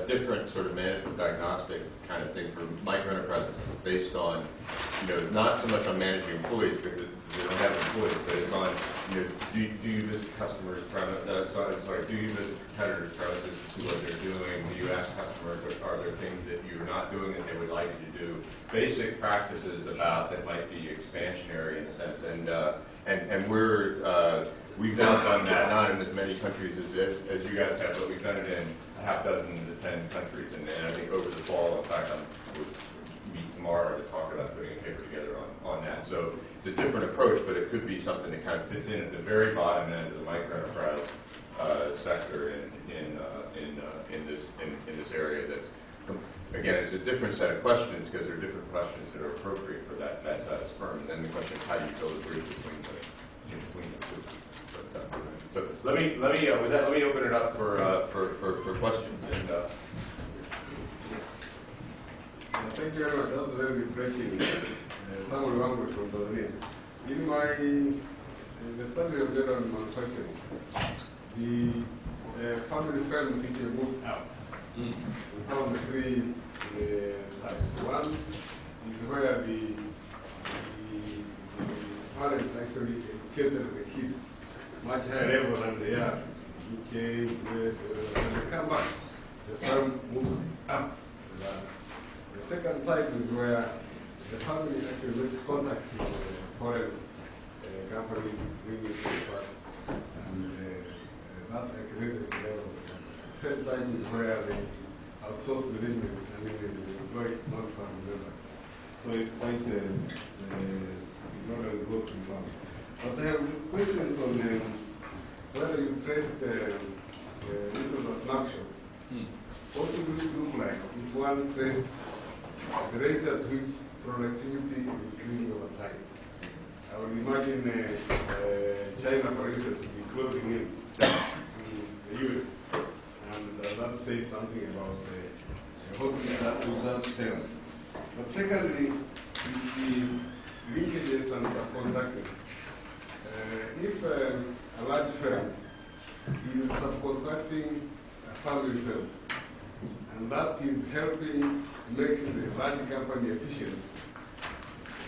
different sort of management diagnostic kind of thing for microenterprises based on not so much on managing employees because they don't have employees, but it's on do you visit customers' do you visit competitors' premises to see what they're doing? Do you ask customers are there things that you're not doing that they would like you to do? Basic practices about that might be expansionary in a sense, and we've now done that not in as many countries as you guys have, but we've done it in a half dozen to 10 countries, and I think over the fall, in fact, we'll meet tomorrow to talk about putting a paper together on that. So it's a different approach, but it could be something that kind of fits in at the very bottom end of the microenterprise sector in this area. That's again, it's a different set of questions because there are different questions that are appropriate for that size firm, and then the question is how do you build a bridge between the two. So let me with that, let me open it up for questions. And thank you very much. That was very refreshing. Someone language from Tanzania. In the study of data on manufacturing, the family firms which have moved up, we found the three types. One is where the parents actually educated the kids much higher level than they are. UK, US, when they come back, the firm moves up. The second type is where the family actually makes contacts with foreign companies, bringing papers, and that actually raises the level of the company. The third type is where they outsource management and they employ non-family members. So it's quite not a working farm. But I have questions on whether you traced this was a snapshot. What would it look like if one traced the rate at which productivity is increasing over time? I would imagine China, for instance, would be closing in to the US, and that says something about what will that tell us. But secondly, is the linkages and subcontracting. If a large firm is subcontracting a family firm, and that is helping to make the large company efficient,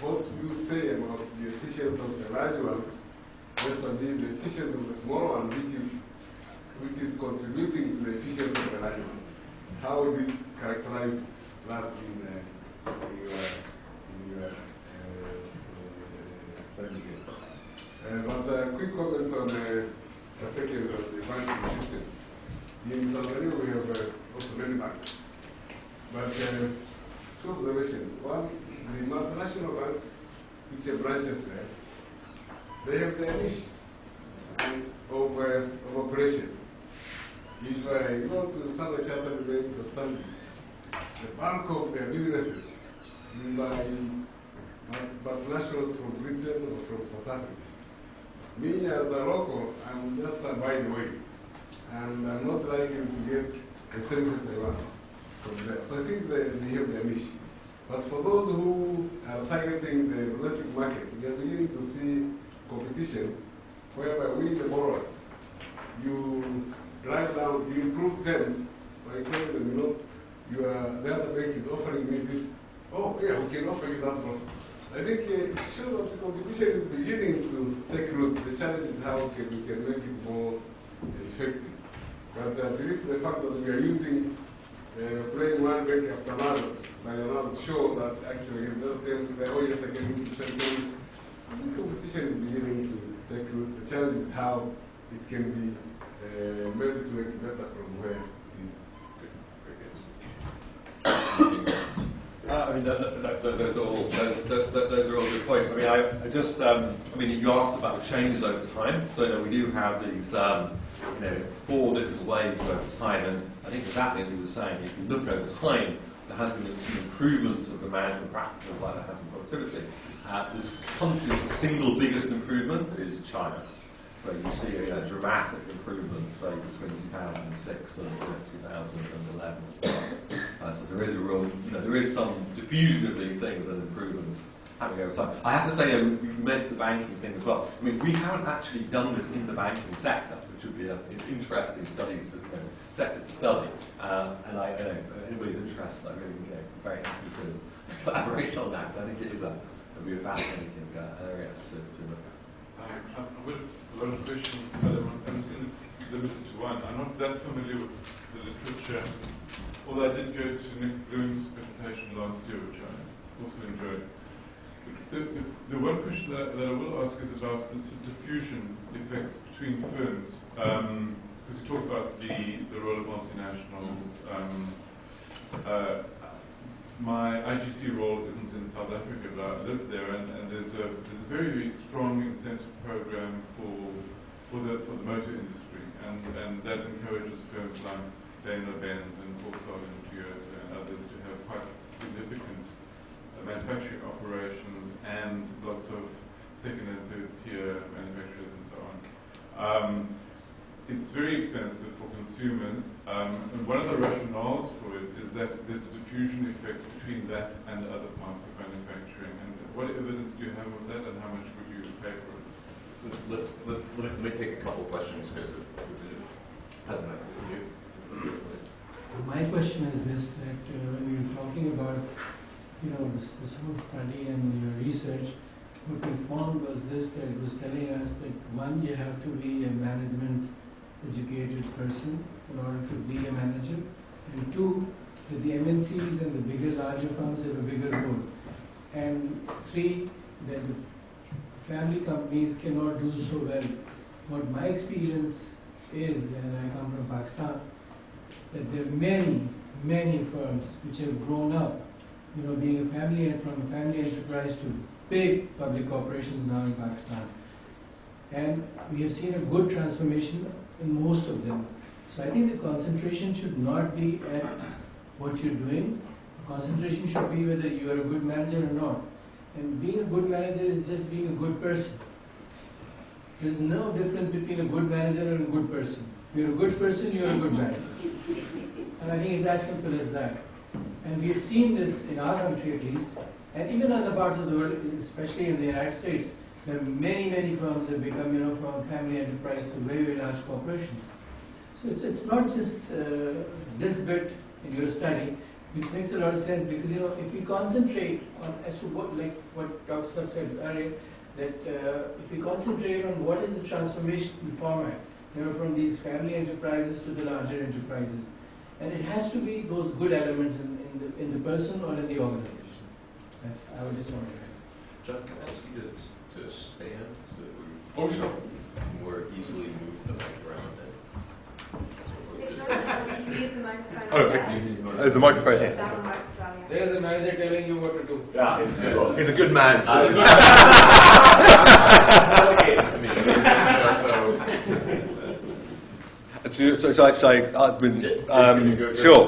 what do you say about the efficiency of the large one versus the efficiency of the small one, which is contributing to the efficiency of the large one? How would you characterize that in your study here? But a quick comment on a second of the banking system. In Tanzania, we have also many banks. But two observations. One, the multinational banks, which have branches there, they have their niche of operation. If you go to Standard Chartered Bank or Stanbic, the bulk of their businesses is by multinationals from Britain or from South Africa. Me as a local, I'm just by the way, and I'm not likely to get the services I want from there. So I think they have their niche. But for those who are targeting the domestic market, we are beginning to see competition whereby we, the borrowers, you drive down, you improve terms by telling them, the other bank is offering me this. Oh, yeah, we can offer you that also. I think it shows that competition is beginning to take root. The challenge is how we can make it more effective. But at least the fact that we are using, playing one bank after another, by another, show that actually in other terms, oh yes, I can do the same things. The competition is beginning to take root. The challenge is how it can be made to work better from where it is. I mean, those are all good points. I mean, I just, you asked about the changes over time. So we do have these, 4 different waves over time, and I think exactly as you were saying, if you look over time, there has been some improvements of the management practices, like there has been productivity. This country's the single biggest improvement is China. So you see a dramatic improvement, say, between 2006 and 2011 as well. So there is a real, there is some diffusion of these things and improvements happening over time. I have to say, you mentioned the banking thing as well. I mean, we haven't actually done this in the banking sector, which would be an interesting sector to study. And anybody's interested, I'm really very happy to collaborate on that. I think it is a be a fascinating area to look at. I've got a lot of questions, but I'm still limited to one. I'm not that familiar with the literature, although I did go to Nick Bloom's presentation last year, which I also enjoyed. The one question that I will ask is about the diffusion effects between firms, because you talk about the role of multinationals. My IGC role isn't in South Africa, but I live there, and there's a very, very strong incentive program for the motor industry, and that encourages firms like Daimler-Benz and Volkswagen, Toyota, and others to have quite significant manufacturing operations and lots of second and third tier manufacturers and so on. It's very expensive for consumers, and one of the rationales for it is that there's a diffusion effect between that and other parts of manufacturing. And what evidence do you have of that, and how much would you pay for it? Let me take a couple of questions, because it hasn't happened for you. My question is this, that when you're talking about this whole study and your research, what we found was this, that it was telling us that one, you have to be a management educated person in order to be a manager, and two, that the MNCs and the bigger, larger firms have a bigger role, and three, that the family companies cannot do so well. What my experience is, and I come from Pakistan, that there are many, many firms which have grown up, being a family and from a family enterprise to big public corporations now in Pakistan. And we have seen a good transformation in most of them. So I think the concentration should not be at what you're doing. The concentration should be whether you are a good manager or not. And being a good manager is just being a good person. There's no difference between a good manager and a good person. If you're a good person, you're a good manager. And I think it's as simple as that. And we've seen this in our country at least, and even other parts of the world, especially in the United States, where many, many firms have become, from family enterprise to very, very large corporations. So it's not just this bit in your study, which makes a lot of sense, because if we concentrate on as to what, like what Dr. Sab said earlier, that if we concentrate on what is the transformation format, from these family enterprises to the larger enterprises, and it has to be those good elements in the person or in the organization. I would just want to add. John, can I ask you to stand so that we Oh, sure. More easily move the mic around it. Use the microphone. Oh, there's a microphone here. There is a manager telling you what to do. Yeah, he's a good man. Sure.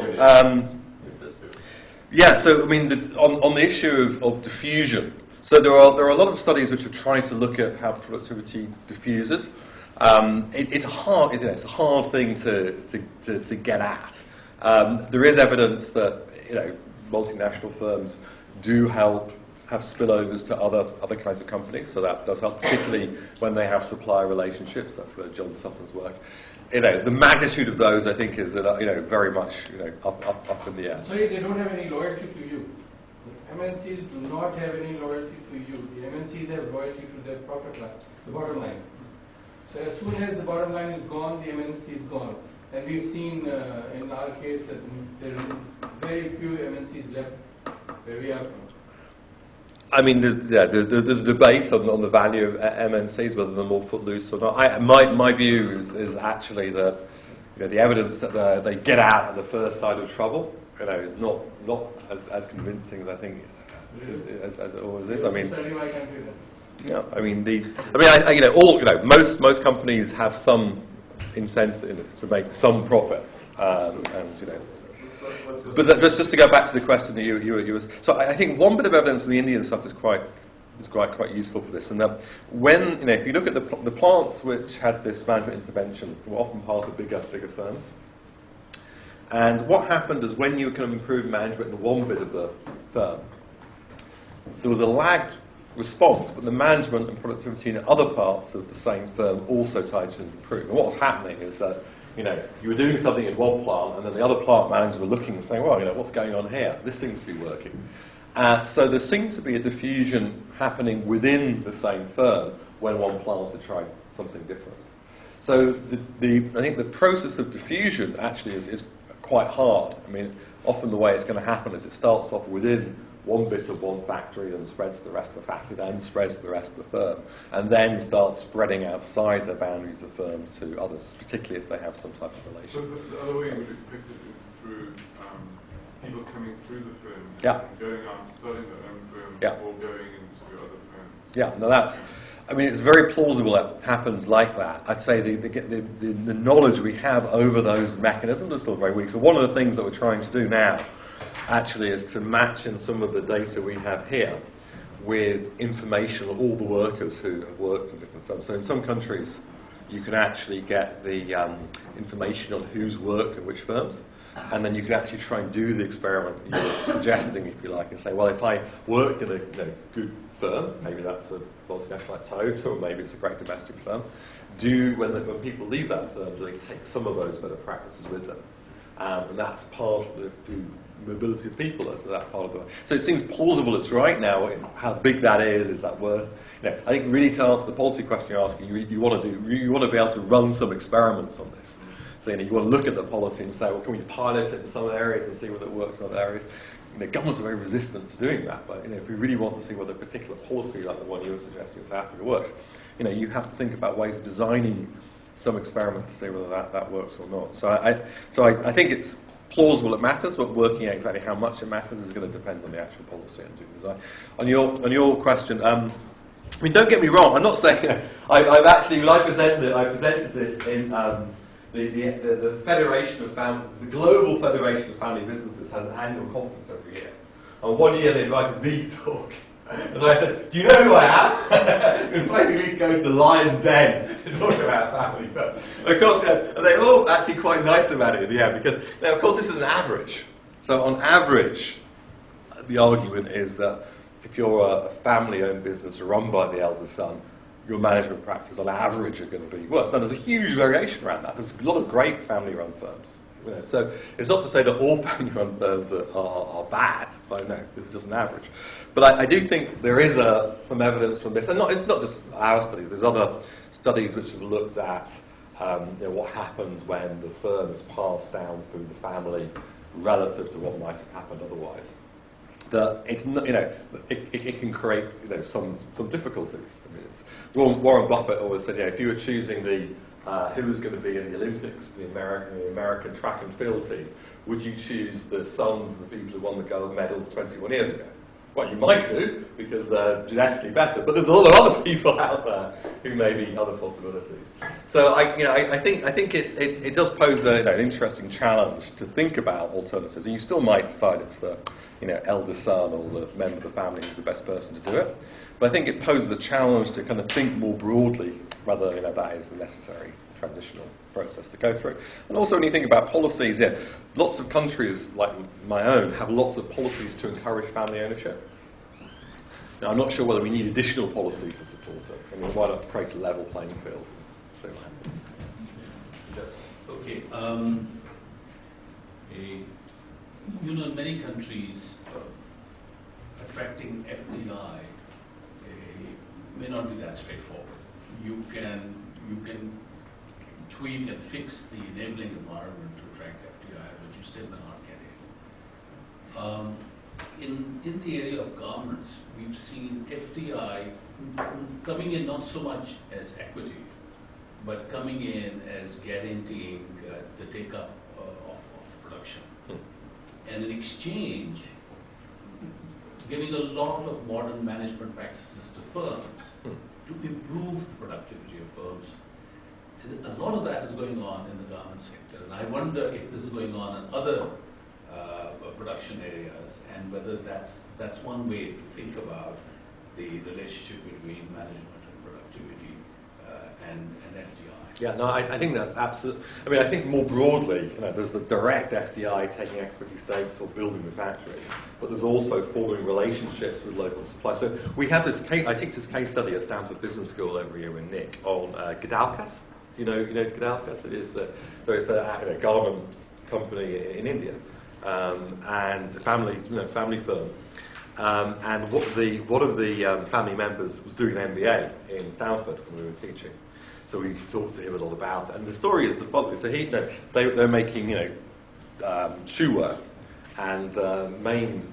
Yeah. So I mean, on the issue of diffusion, so there are a lot of studies which are trying to look at how productivity diffuses. It's a hard thing to get at. There is evidence that multinational firms do have spillovers to other kinds of companies, so that does help, particularly when they have supplier relationships. That's where John Sutton's work. The magnitude of those, I think, is very much up in the air. Sorry, they don't have any loyalty to you. MNCs do not have any loyalty to you. The MNCs have loyalty to their profit line, the bottom line. So as soon as the bottom line is gone, the MNC is gone. And we've seen in our case that there are very few MNCs left where we are from. I mean, there's a debate on the value of MNCs, whether they're more footloose or not. My view is actually that the evidence that they get out at the first sign of trouble, is not as convincing as I think as it always is. I mean, yeah. I mean, most companies have some incentive to make some profit, But just to go back to the question that you were. So I think one bit of evidence in the Indian stuff is quite useful for this, and that when if you look at the plants which had this management intervention were often part of bigger firms, and what happened is when you can improve management in one bit of the firm, there was a lagged response, but the management and productivity in other parts of the same firm also started to improve. And what was happening is that you were doing something in one plant, and then the other plant managers were looking and saying, well, what's going on here? This seems to be working. So there seemed to be a diffusion happening within the same firm when one plant had tried something different. So I think the process of diffusion actually is quite hard. I mean, often the way it's going to happen is it starts off within one bit of one factory and spreads to the rest of the factory, then spreads to the rest of the firm, and then starts spreading outside the boundaries of firms to others, particularly if they have some type of relation. So the other way you would expect it is through people coming through the firm, yeah, and going out and starting their own firm, yeah, or going into other firms. Yeah, no, it's very plausible that happens like that. I'd say the knowledge we have over those mechanisms is still very weak. So one of the things that we're trying to do now actually is to match in some of the data we have here with information on all the workers who have worked in different firms. So in some countries, you can actually get the information on who's worked in which firms, and then you can actually try and do the experiment you're suggesting, if you like, and say, well, if I worked in a good firm, maybe that's a multinational like Toast, or maybe it's a great domestic firm, when people leave that firm, do they take some of those better practices with them? And that's part of the mobility of people. That's that part of the. So it seems plausible. It's right now. How big that is that worth? I think really to answer the policy question you're asking, you want to be able to run some experiments on this. So you want to look at the policy and say, well, can we pilot it in some areas and see whether it works in other areas? Governments are very resistant to doing that. But if we really want to see whether a particular policy like the one you were suggesting in South Africa works, you have to think about ways of designing some experiment to see whether that works or not. So I think it's plausible it matters, but working out exactly how much it matters is going to depend on the actual policy and doing design. On your question, I mean, don't get me wrong. I'm not saying I've actually when I presented this in the Federation of the Global Federation of Family Businesses has an annual conference every year, and one year they invited me to talk. And I said, do you know who I am? And basically go to the Lion's Den to talk about family. But of course, and they were all actually quite nice about it at the end, because now, of course, this is an average. So on average, the argument is that if you're a family-owned business run by the eldest son, your management practices on average are going to be worse. Now, there's a huge variation around that. There's a lot of great family-run firms. So it's not to say that all family-run firms are bad. I know, this is just an average. But I do think there is some evidence from this, and it's not just our study. There's other studies which have looked at what happens when the firm is passed down through the family relative to what might have happened otherwise. that it's not, it can create some difficulties. I mean, Warren Buffett always said, if you were choosing who was going to be in the Olympics, the American track and field team, would you choose the sons of the people who won the gold medals 21 years ago? Well, you might do, because they're genetically better, but there's a lot of other people out there who may be other possibilities. So I think it does pose an interesting challenge to think about alternatives, and you still might decide it's the eldest son or the member of the family who's the best person to do it. But I think it poses a challenge to kind of think more broadly whether that is the necessary transitional process to go through. And also when you think about policies, lots of countries like my own have lots of policies to encourage family ownership. Now I'm not sure whether we need additional policies to support it. I mean, why not create a level playing field? So what happens? Okay. In many countries, attracting FDI may not be that straightforward. You can tweak and fix the enabling environment to attract FDI, but you still cannot get in. In the area of garments, we've seen FDI coming in not so much as equity, but coming in as guaranteeing the take-up of the production. And in exchange, giving a lot of modern management practices to firms to improve the productivity of firms. A lot of that is going on in the garment sector, and I wonder if this is going on in other production areas, and whether that's one way to think about the relationship between management and productivity and FDI. Yeah, no, I think that's absolutely. I mean, I think more broadly, there's the direct FDI taking equity stakes or building the factory, but there's also forming relationships with local suppliers. So we have this case. I teach this case study at Stanford Business School every year with Nick on Gedalkas. You know Gedalkas? It is. So it's a garment company in India, and a family firm. And one of the family members was doing an MBA in Stanford when we were teaching. So we talked to him a lot about it. And the story is the following. So they're making shoe wear, and the main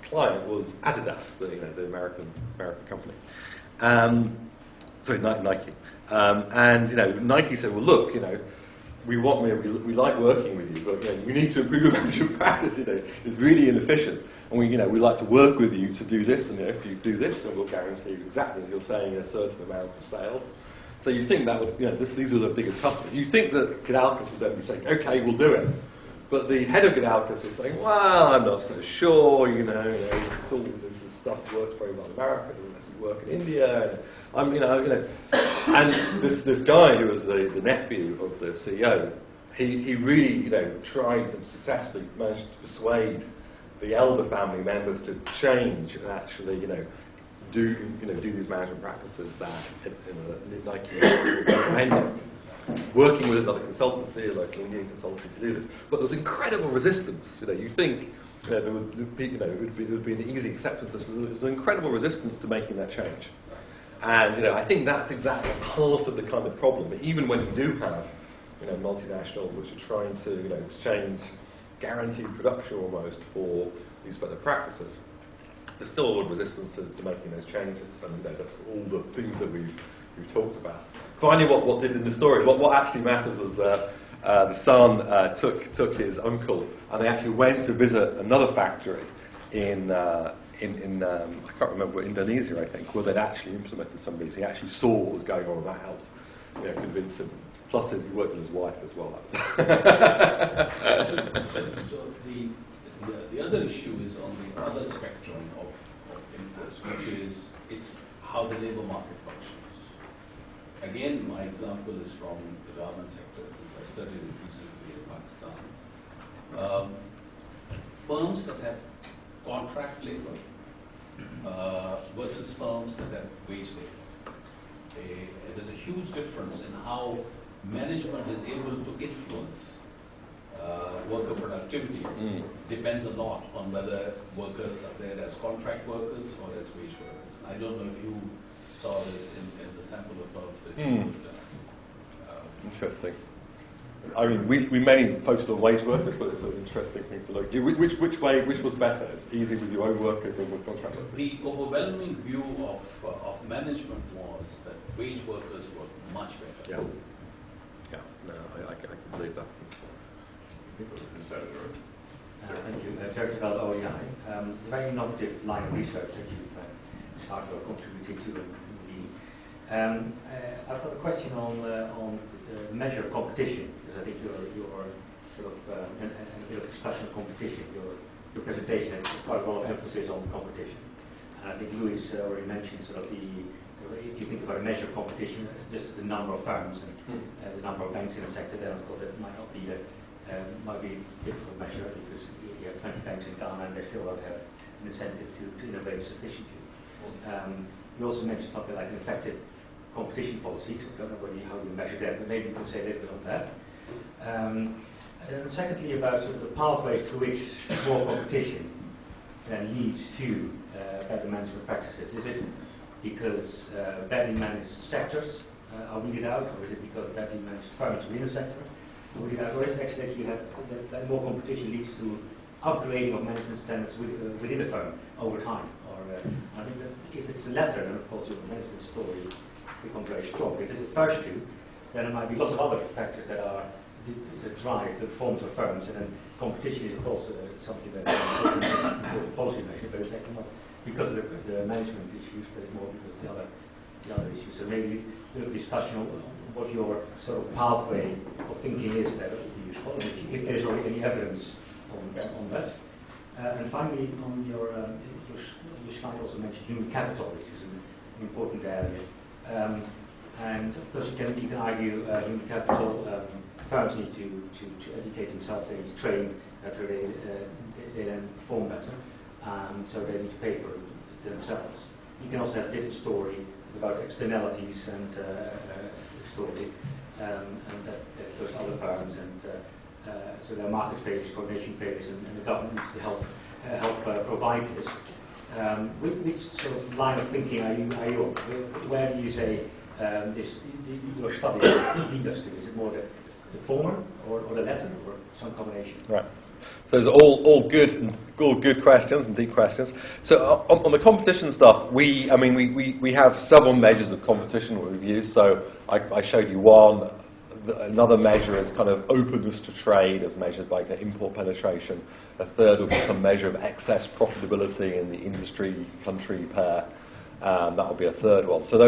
client was Adidas, the American Company. Sorry, Nike. And Nike said, well, look, we like working with you, but we need to improve your management practice. It's really inefficient, and we like to work with you to do this. And if you do this, then we'll guarantee you exactly as you're saying a certain amount of sales. So you think that would, these are the biggest customers. You think that Gedalkas would then be saying, okay, we'll do it. But the head of Gedalkas was saying, well, I'm not so sure. It's all this stuff works very well in America, it doesn't necessarily work in India. And this guy who was the nephew of the CEO, he really tried to successfully manage to persuade the elder family members to change and actually do these management practices that Nike recommended. Working with another consultancy, like an Indian consultancy, to do this, but there was incredible resistance. You think there would be an easy acceptance. There was an incredible resistance to making that change. And I think that's exactly part of the kind of problem. Even when you do have multinationals which are trying to exchange guaranteed production almost for these better practices, there's still a lot of resistance to making those changes. And that's all the things that we've talked about. Finally, what did in the story? What actually matters was the son took his uncle, and they actually went to visit another factory in I can't remember, Indonesia, I think, where they'd actually implemented some of these. He actually saw what was going on, and that helped convince him. Plus, he worked with his wife as well. So the other issue is on the other spectrum of inputs, which is it's how the labour market functions. Again, my example is from the garment sector, since I studied it recently in Pakistan. Firms that have contract labour versus firms that have wage labour. There's a huge difference in how management is able to influence worker productivity. Depends a lot on whether workers are there as contract workers or as wage workers. I don't know if you saw this in the sample of firms that you looked at. Interesting. I mean, we mainly focused on wage workers, but it's an interesting thing to look at. Which was better? It's easy with your own workers or with contract workers? The overwhelming view of management was that wage workers were much better. Yeah, no, I can believe that. Thank you. Jared Veld, OEI. It's a very innovative line of research that you've started or contributed to indeed. I've got a question on the measure of competition, because I think your sort of and a bit of discussion of competition. Your presentation has quite a lot of emphasis on competition, and I think Louis already mentioned sort of if you think about a measure of competition, just as the number of firms and the number of banks in the sector, then of course that might not be might be a difficult measure because you have 20 banks in Ghana and they still don't have an incentive to innovate sufficiently. You also mentioned something like an effective competition policy, so I don't know how you measure that, but maybe you can say a little bit on that. And secondly, about sort of the pathways through which more competition then leads to better management practices. Is it because badly managed sectors are weeded out, or is it because badly managed firms within the sector are weeded out, or is it actually that you have that more competition leads to upgrading of management standards within a firm over time? Or I think that if it's the latter, then of course your management story becomes very strong. If it's the first two, then there might be lots of other factors that drive the performance of firms, and then competition is of course something that's an important policy measure, but it's actually not because of the management issues, but it's more because of the other issues. So maybe a little discussion on what your sort of pathway of thinking is that would be useful, and if there's already any evidence on that. And finally, on your slide also mentioned human capital, which is an important area. And of course, you can argue human capital. Firms need to educate themselves. They need to train better. They then perform better, and so they need to pay for it themselves. You can also have a different story about externalities and story, and that goes to other firms, and so there are market failures, coordination failures, and the government needs to help provide this. Which sort of line of thinking are you on? Where do you say your study lead us to? Is it more the former or the latter, or some combination? Right. So those are all good questions and deep questions. So on the competition stuff, we have several measures of competition we've used. So I showed you one. Another measure is kind of openness to trade, as measured by the import penetration. A third will be some measure of excess profitability in the industry country pair. That will be a third one. So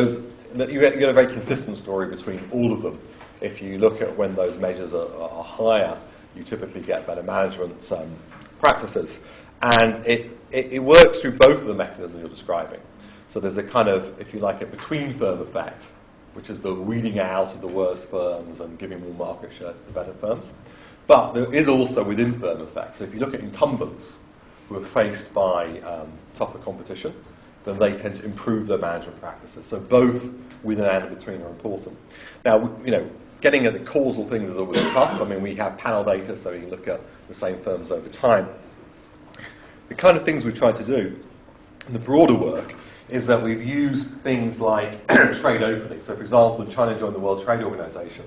you get a very consistent story between all of them. If you look at when those measures are higher, you typically get better management practices. And it works through both of the mechanisms you're describing. So there's a kind of, if you like, a between firm effect, which is the weeding out of the worst firms and giving more market share to the better firms. But there is also within firm effect. So if you look at incumbents who are faced by tougher competition, then they tend to improve their management practices. So both within and between are important. Now, getting at the causal things is always tough. I mean, we have panel data, so you can look at the same firms over time. The kind of things we try to do in the broader work is that we've used things like trade opening. So, for example, when China joined the World Trade Organization,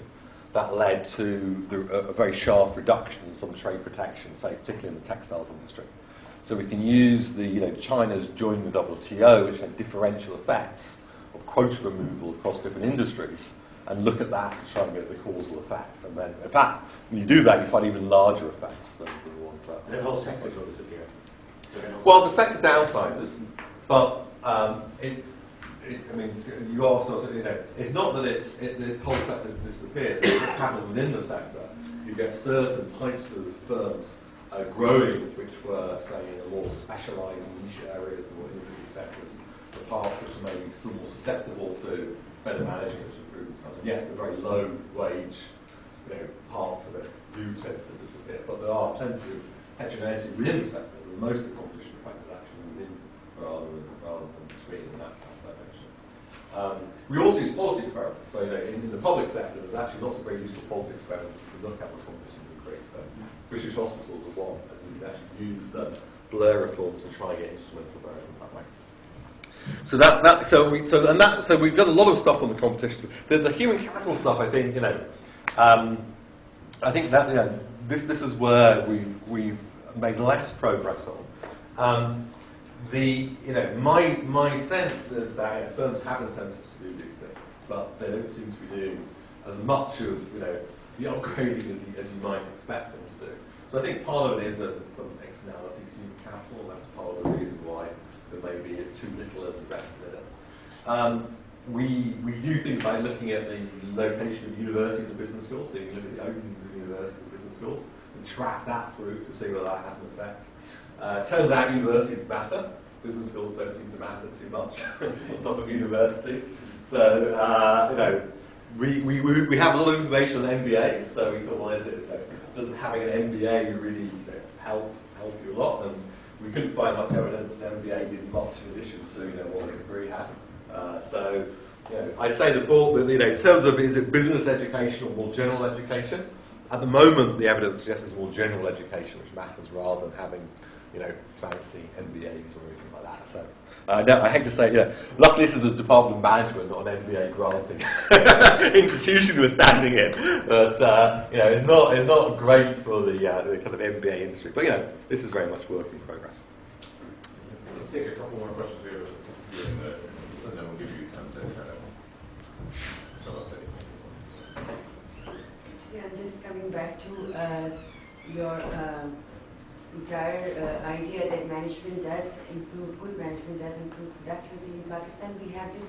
that led to a very sharp reduction in some trade protection, say, particularly in the textiles industry. So we can use China's joining the WTO, which had differential effects of quota removal across different industries, and look at that to try and get the causal effects. And then, in fact, when you do that, you find even larger effects than the ones that... The whole sector will disappear. Well, the sector downsizes, but you also, it's not that the whole sector disappears. It's what happens within the sector. You get certain types of firms growing, which were, say, in the more specialised niche areas, the more individual sectors, the parts which are maybe some more susceptible to better management to improve themselves. And yes, the very low wage parts of it do tend to disappear, but there are plenty of heterogeneity within the sectors, and most of the competition effect is actually within rather than between in that dimension. We also use policy experiments. So in the public sector, there's actually lots of very useful policy experiments you can look at when competition increase. So British hospitals are one, and you can actually use the Blair reforms to try and get instrumental variables that way. So we've done a lot of stuff on the competition. The human capital stuff, I think, I think that this is where we've made less progress on. My sense is that firms have incentives to do these things, but they don't seem to be doing as much of the upgrading as you might expect them to do. So I think part of it is there's some externalities to human capital. That's part of the reason why there may be too little invested in it. We do things like looking at the location of universities and business schools. So you can look at the openings of universities and business schools and track that through to see whether that has an effect. Turns out universities matter. Business schools don't seem to matter too much on top of universities. So we have a lot of information on MBAs. So we thought, well, doesn't having an MBA really help you a lot? And we couldn't find much evidence that MBA did much in addition to what a degree had. So I'd say the thought that in terms of is it business education or more general education? At the moment, the evidence suggests it's more general education which matters rather than having fancy MBAs or anything like that. So I hate to say, luckily this is a Department of Management, not an MBA granting institution we're standing in. But it's not great for the kind of MBA industry. But this is very much work in progress. Let's take a couple more questions here, and then we'll give you time to try to sum up anything. Actually, I'm just coming back to your entire idea that management does improve, good management does improve productivity. In Pakistan, we have this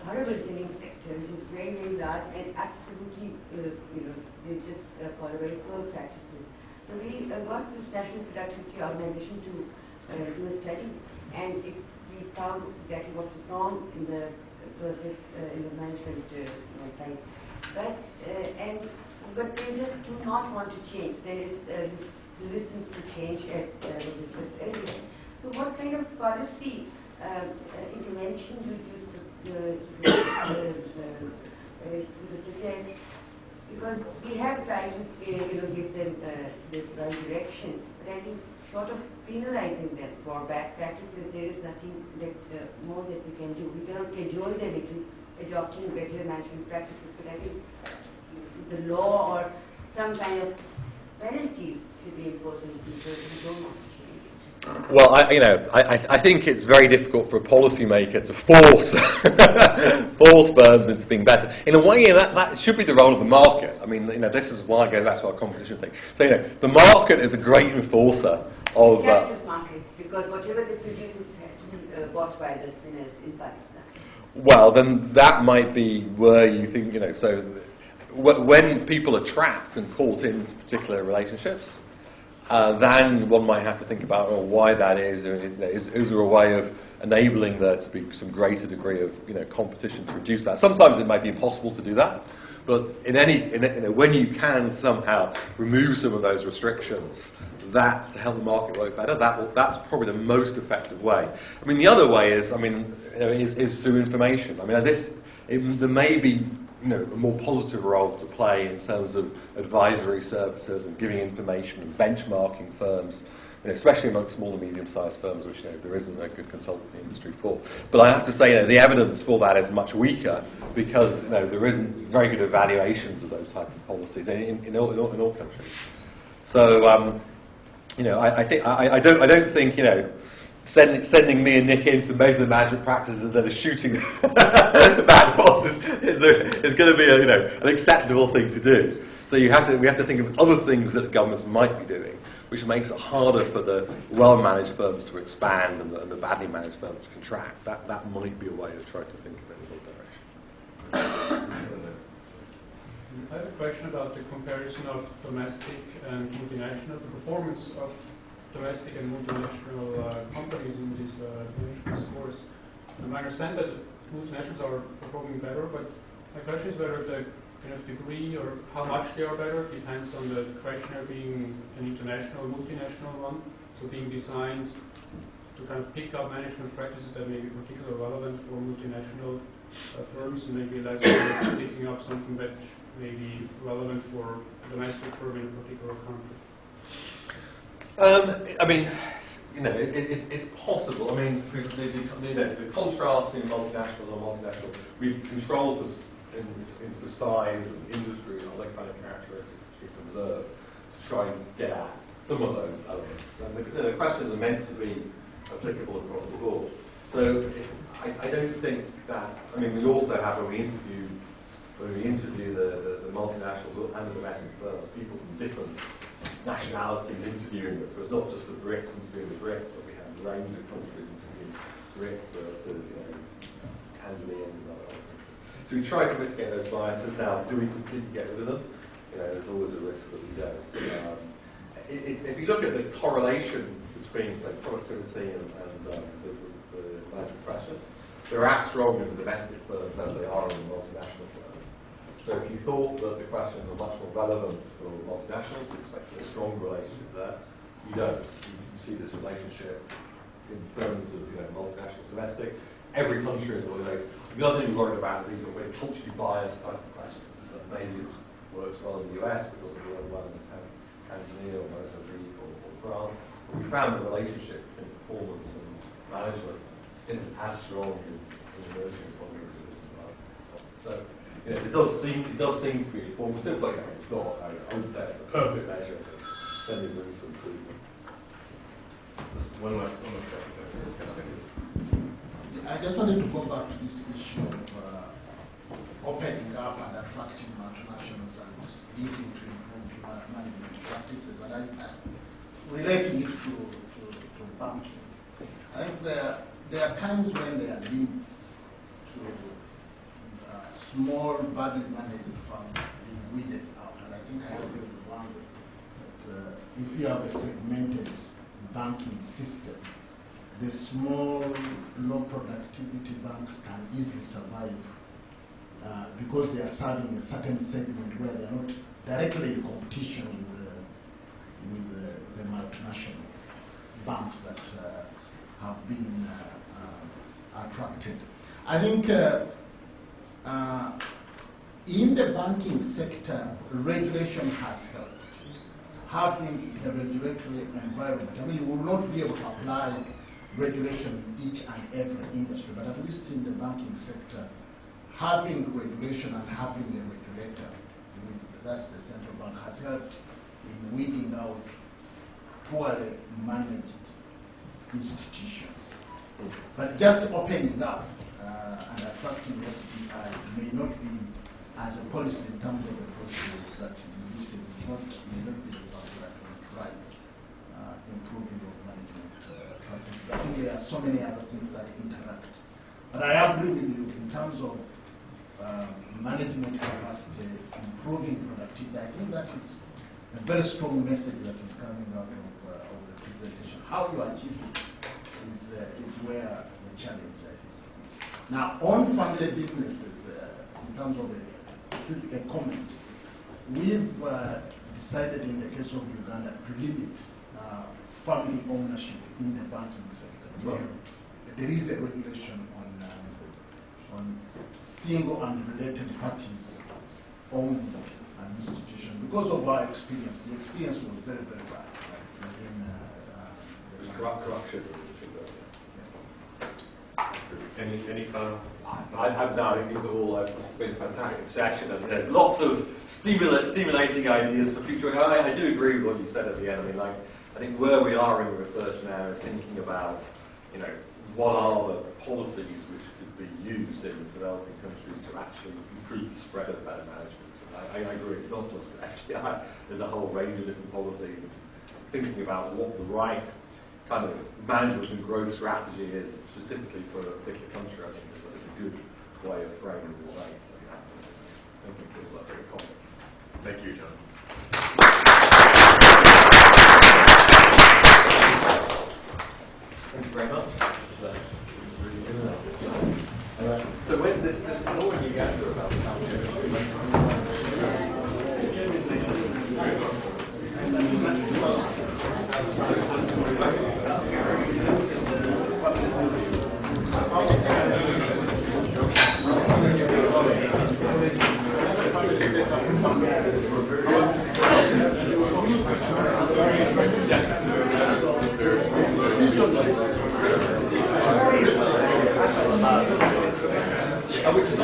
horrible tilling sector, which is very, very large and absolutely, they just follow very poor practices. So we got this National Productivity Organization to do a study, and we found exactly what was wrong in the process, in the management side. But they just do not want to change. There is this resistance to change, as we discussed earlier. So what kind of policy intervention do you suggest? Because we have tried to give them the right direction, but I think short of penalizing them for bad practices, there is nothing more that we can do. We cannot cajole them into adopting better management practices, but I think the law or some kind of penalties should be imposed on people who don't want to change. Well, I think it's very difficult for a policymaker to force firms into being better. In a way, that should be the role of the market. I mean, this is why I go back to our competition thing. So, the market is a great enforcer of captive market, because whatever it produces has to be bought by the spinners in Pakistan. Well, then that might be where you think, so when people are trapped and caught into particular relationships, then one might have to think about why that is. Is there a way of enabling there to be some greater degree of competition to reduce that? Sometimes it might be impossible to do that, but when you can somehow remove some of those restrictions, that to help the market work better, that's probably the most effective way. I mean, the other way is through information. I mean, there may be a more positive role to play in terms of advisory services and giving information and benchmarking firms, especially amongst small and medium-sized firms, which there isn't a good consultancy industry for. But I have to say, the evidence for that is much weaker because there isn't very good evaluations of those type of policies in all countries. So I don't think sending me and Nick in to measure the management practices instead of shooting the bad ones is going to be an acceptable thing to do. So we have to think of other things that the governments might be doing, which makes it harder for the well-managed firms to expand and the badly managed firms to contract. That might be a way of trying to think of it in a direction. I have a question about the comparison of domestic and multinational, the performance of domestic and multinational companies in these management scores. And I understand that multinationals are performing better, but my question is whether the kind of degree or how much they are better depends on the questionnaire being an international, multinational one, so being designed to kind of pick up management practices that may be particularly relevant for multinational firms, and maybe less picking up something that may be relevant for a domestic firm in a particular country. I mean, it's possible. I mean, the contrast in multinational and multinational, we've controlled for size and industry and all that kind of characteristics, conserve, to try and get at some of those elements. And the questions are meant to be applicable across the board. So I don't think that, I mean, we also have, when we interview the multinationals and the domestic firms, people from different nationalities interviewing them. So it's not just the Brits interviewing the Brits, but we have a range of countries interviewing Brits versus, Tanzanians and other countries. So we try to mitigate those biases. Now, do we completely get rid of them? There's always a risk that we don't. If you look at the correlation between, say, productivity and the management questions, they're as strong in the domestic firms as they are in the multinational firms. So if you thought that the questions are much more relevant for multinationals, you expect a strong relationship there. You don't. You see this relationship in terms of multinational, domestic. Every country is always. The other thing we're worried about is these are very culturally biased type of questions. Maybe it works well in the US, but doesn't work well in Tanzania or Mozambique or France. But we found the relationship between performance and management is as strong in emerging economies as it is in developed. So it does seem to be informative, but it's not. I would say it's a perfect measure of plenty of room for improvement. Just one last topic. I just wanted to go back to this issue of opening up and attracting multinationals and leading to improved management practices, and relating it to banking. I think there are times when there are limits to small, badly managed firms being weeded out, and I think I agree with one that if you have a segmented banking system, the small, low productivity banks can easily survive because they are serving a certain segment where they are not directly in competition with the multinational banks that have been attracted. I think in the banking sector, regulation has helped. Having a regulatory environment, I mean, you will not be able to apply regulation in each and every industry, but at least in the banking sector, having regulation and having a regulator, that's the central bank, has helped in weeding out poorly managed institutions. But just opening up and attracting FDI may not be, as a policy in terms of the policies that you listed, may not be the factor that will drive improving of management practices. I think there are so many other things that interact. But I agree with you in terms of management capacity, improving productivity. I think that is a very strong message that is coming out of the presentation. How you achieve it is where the challenge, I think, is. Now, on family businesses, in terms of a comment, we've decided in the case of Uganda to limit family ownership in the banking sector. There is a regulation on single and related parties owned an institution. Because of our experience, the experience was very, very bad within the corruption. Any final? I think these are all, it's been a fantastic session, and there's lots of stimulating ideas for future. I do agree with what you said at the end. I think where we are in the research now is thinking about, what are the policies which could be used in developing countries to actually improve the spread of better management. And I agree, it's not just FDI, there's a whole range of different policies. Thinking about what the right kind of management and growth strategy is specifically for a particular country, I think is a good way of framing the debate. So thank you for that very comment. Thank you, John. Thank you very much. So when this law in Uganda about which is a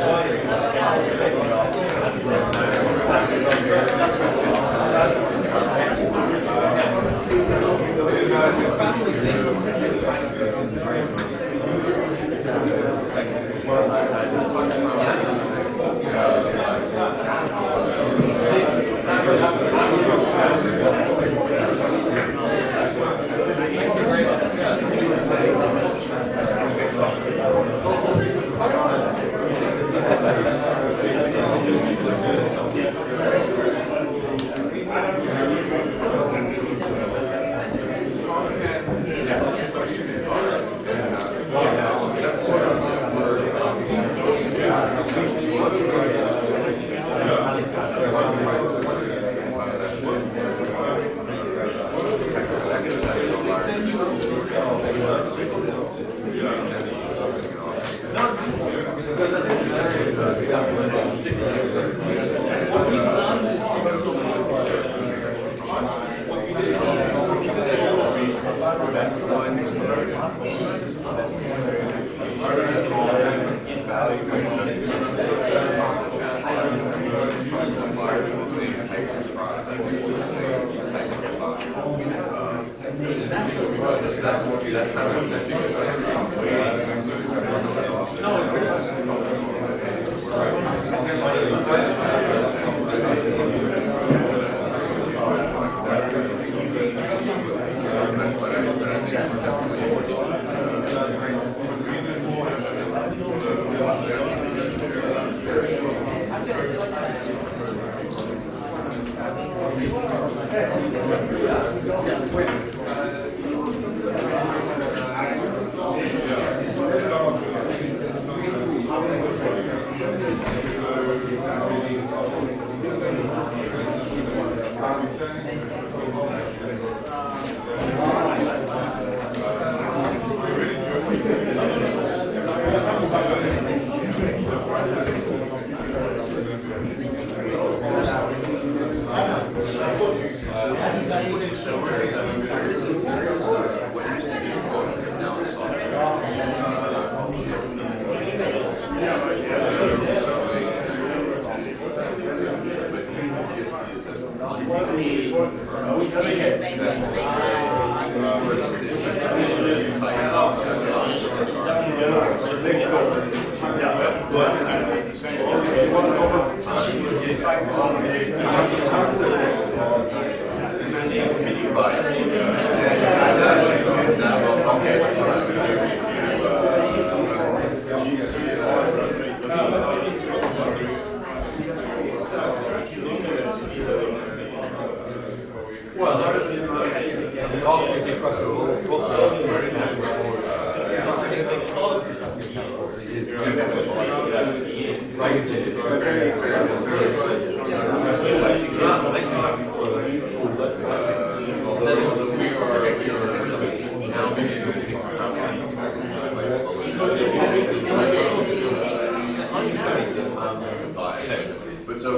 But so,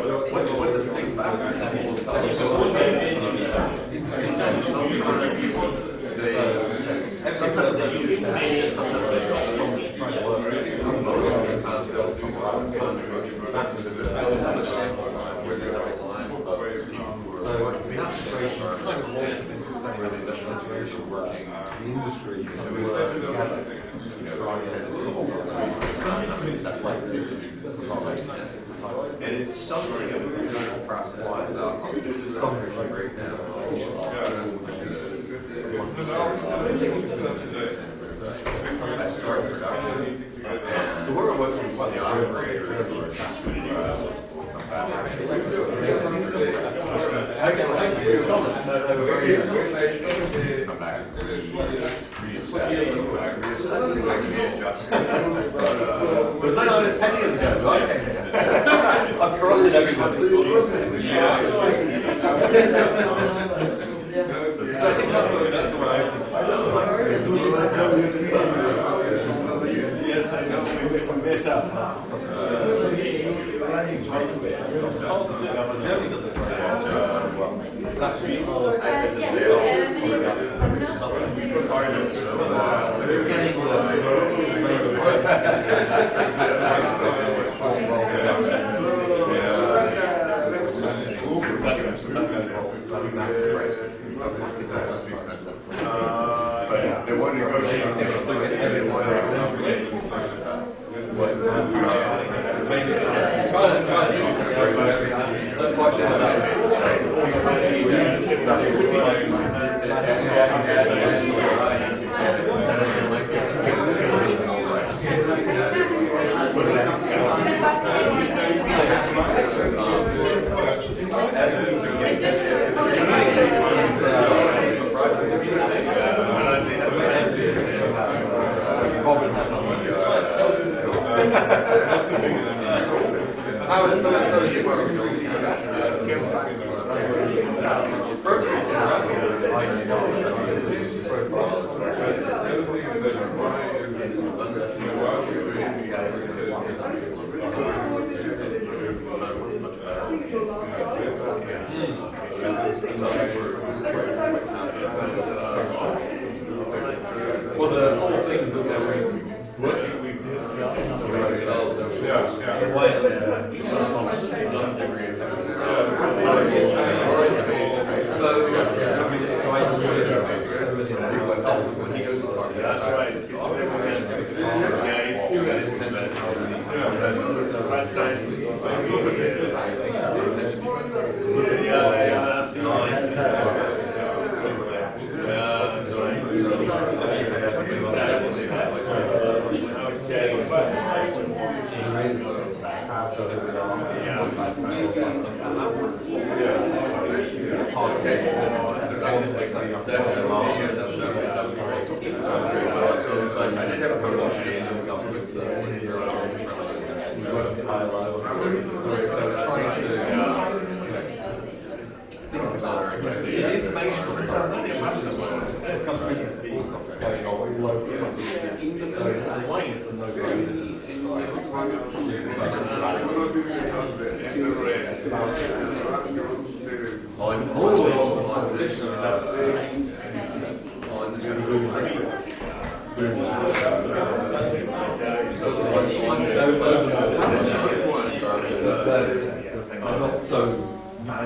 what does it think about and it's something of a good process. Something like breakdown. I start production. So we're working with the operator. Come back. Was that on 10 years ago, right? I've corrupted everyone. So I think that's what yes, I know. We met up. Germany does it very well. It's actually but they want to negotiate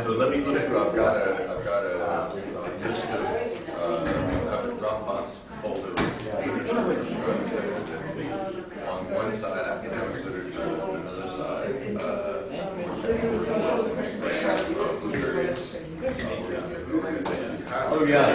So let me check. I've got a list of Dropbox folders. On one side, academic literature. On another side, oh yeah.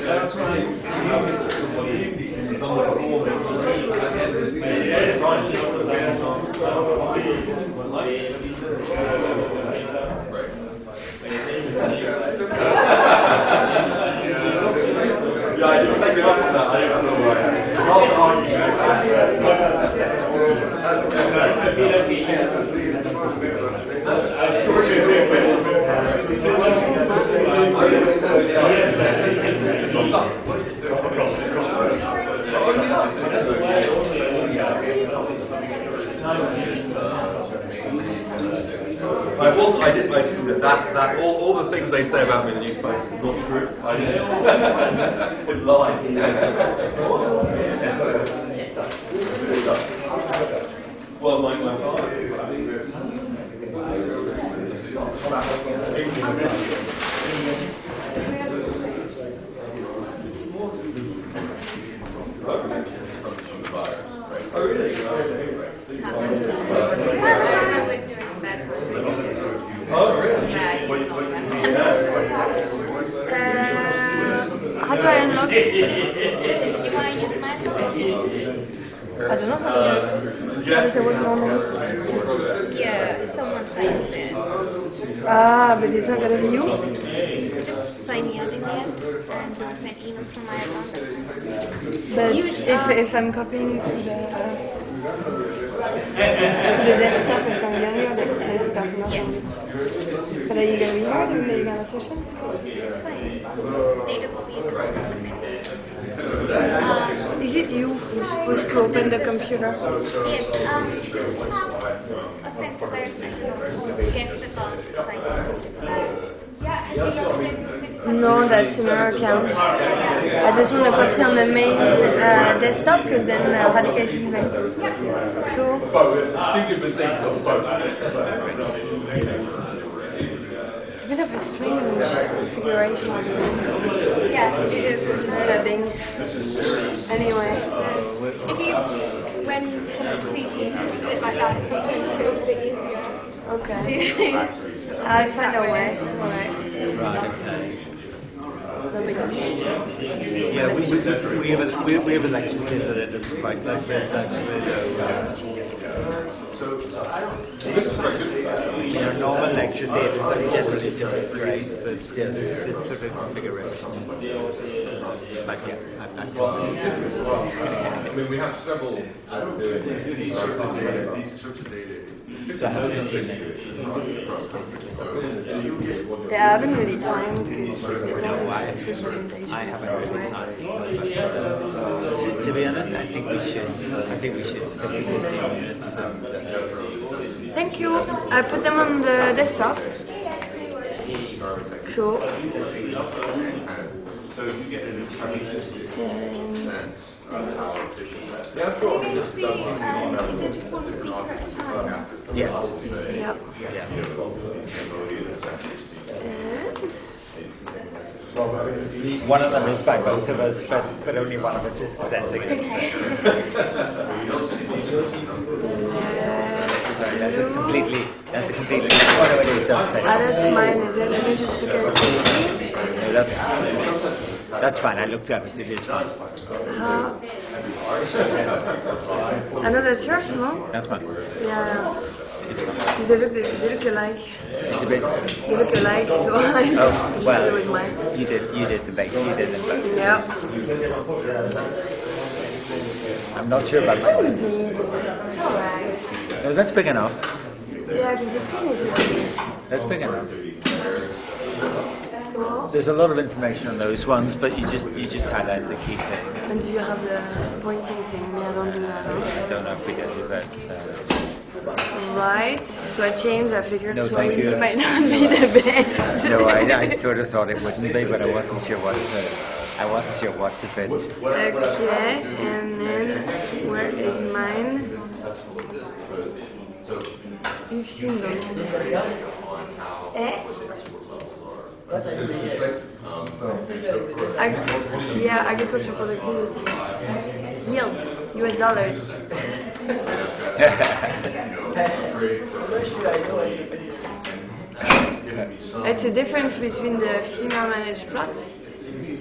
That's right. It's on the yeah, I didn't take it up on that. I don't know why. All the things they say about me in the newspaper is not true. It's lies. Well, my father. Oh, really? Oh, really? How do I unlock it? You want to use my phone? I don't know how to use it. How does it work normally? Yeah, someone signs in. Ah, but it's not going to view? Just sign me up in there and send emails from my account. But if I'm copying to the desktop, if I'm getting your desktop, not yes. But are you going to record and are you going to session? It's fine. Later will be is it you who's supposed to open the computer? Yes, you have a centralized guest account to sign in. No, that's in our account. I just want to copy on the main desktop because then Radhika is leaving. Cool. It's a bit of a strange configuration. Yeah, it is disturbing. Anyway. If you, when speaking, it like that, it feels a bit easier. Okay. I'll find a way. It's alright. Right, okay. Yeah, we have a lecture here that it's quite like this actually. So this is very good. Normal lecture theatres are generally just straight, but yeah, this sort of configuration. but yeah, I'm not Well, I mean, we have several these sorts of data. So how do you see that? Yeah, I haven't really time because No, I haven't really time. To be honest, I think we should stick with 15 minutes. Thank you. I put them on the desktop. Cool. So you get an impression sense of how efficient that is. Maybe is it just one speaker at a time? Yes. Yep. One of them is by both of us, but only one of us is presenting it. Sorry, that's a completely. Oh, no, it is, don't say. That's mine, is it? Let me just look at it. No, that's fine, I looked at it, it is fine. I know that's yours, no? That's fine. Yeah. They look alike. It's a bit. They look alike, so I Oh, well, with mine. you did the base, you did them both. Yeah. I'm not sure about mine. Alright. No, that's big enough. Yeah, I can just see it. That's big enough. So, There's a lot of information on those ones, but you just highlight the key things. and do you have the pointing thing? I don't do that. I don't know if we did that. Right. So I changed. I figured No, so thank you. it might not be the best. No, I sort of thought it wouldn't be, but I wasn't sure what to fit. Okay, and then where is mine? You've seen those. Eh? Agricultural productivity. Yield, US dollars. It's a difference between the female managed plots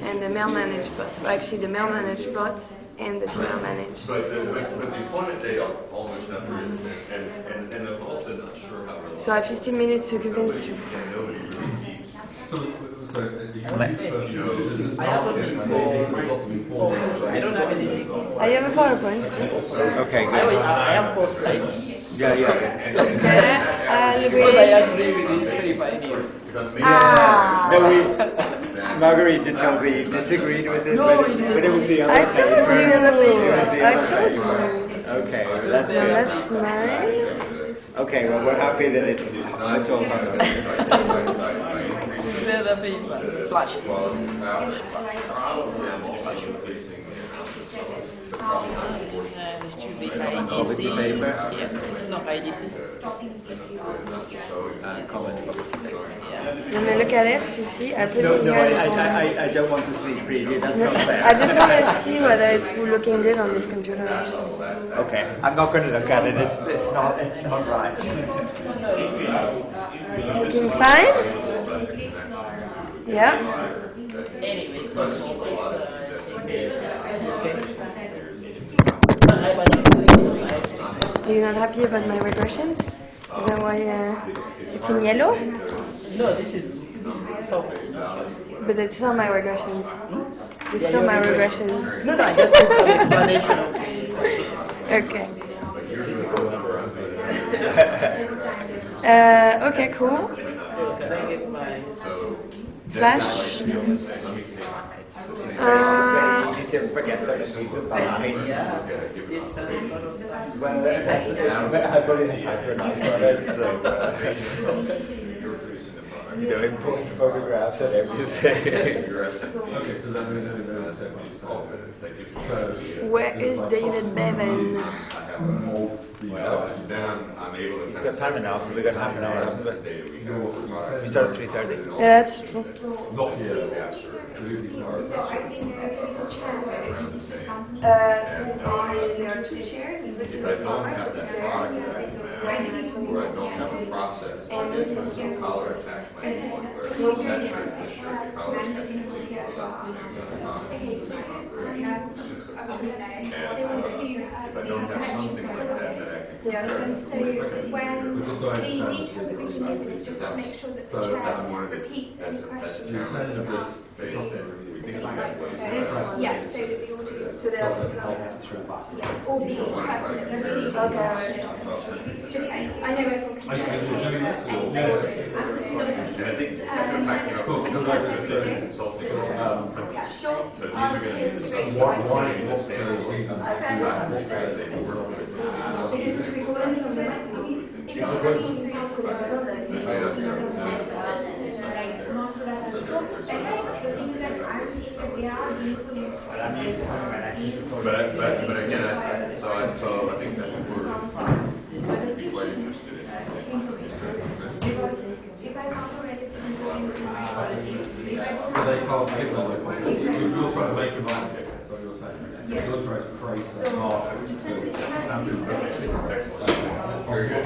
and the male managed plots. Well, actually, the male managed plots and the female managed. But the employment data are almost never in, and I'm also not sure how reliable. So I have 15 minutes to convince you. Nobody really keeps. So the I have a before. I don't have anything. I have a PowerPoint. Okay, good. I have both slides. Yeah. Because I agree with it, very pioneer. No, Marguerite totally disagreed with this, but it was the other paper. I told you. Okay, that's good. That's nice. Okay, well, we're happy that it's all hard. The paper, flash. Oh, with the paper? Yeah. No, IDC. Comment. You want to look at it to see? I put it No, here. I don't want to see preview. That's not fair. I just want to see whether it's looking good on this computer. Okay, I'm not going to look at it. It's not right. Looking fine? Yeah. Anyway, Are you not happy about my regressions? Is that why it's in yellow? No, this is perfect. But it's not my regressions. It's not my regressions. No, I just need some explanation of Okay. Okay, cool. So can I get my Flash. Forget that it's well, I've got it important photographs and everything. Okay, so then we know Where is David Bevan? He's got time enough. We've got half an hour. We start at 3:30. Yeah, that's true. So I think there's a chair. There are two chairs. It's If I don't have that product, or I don't have a process, I'll get some collar attach my one where that shirt, the collar attachment equals us the same operation. And if I don't have something like that, then I can compare it. So when the details are being given, it's just to make sure that the chair repeats any questions. That's the base that we This one. Yeah, so that the audience. So they'll yeah, all the person that receives just I know everyone can But again, so I think that we're quite interested in. If I come from medicine, psychology, But they can't signal it. You're trying to make a market, that's what you're saying. Yes. You're trying to create a market. Very good.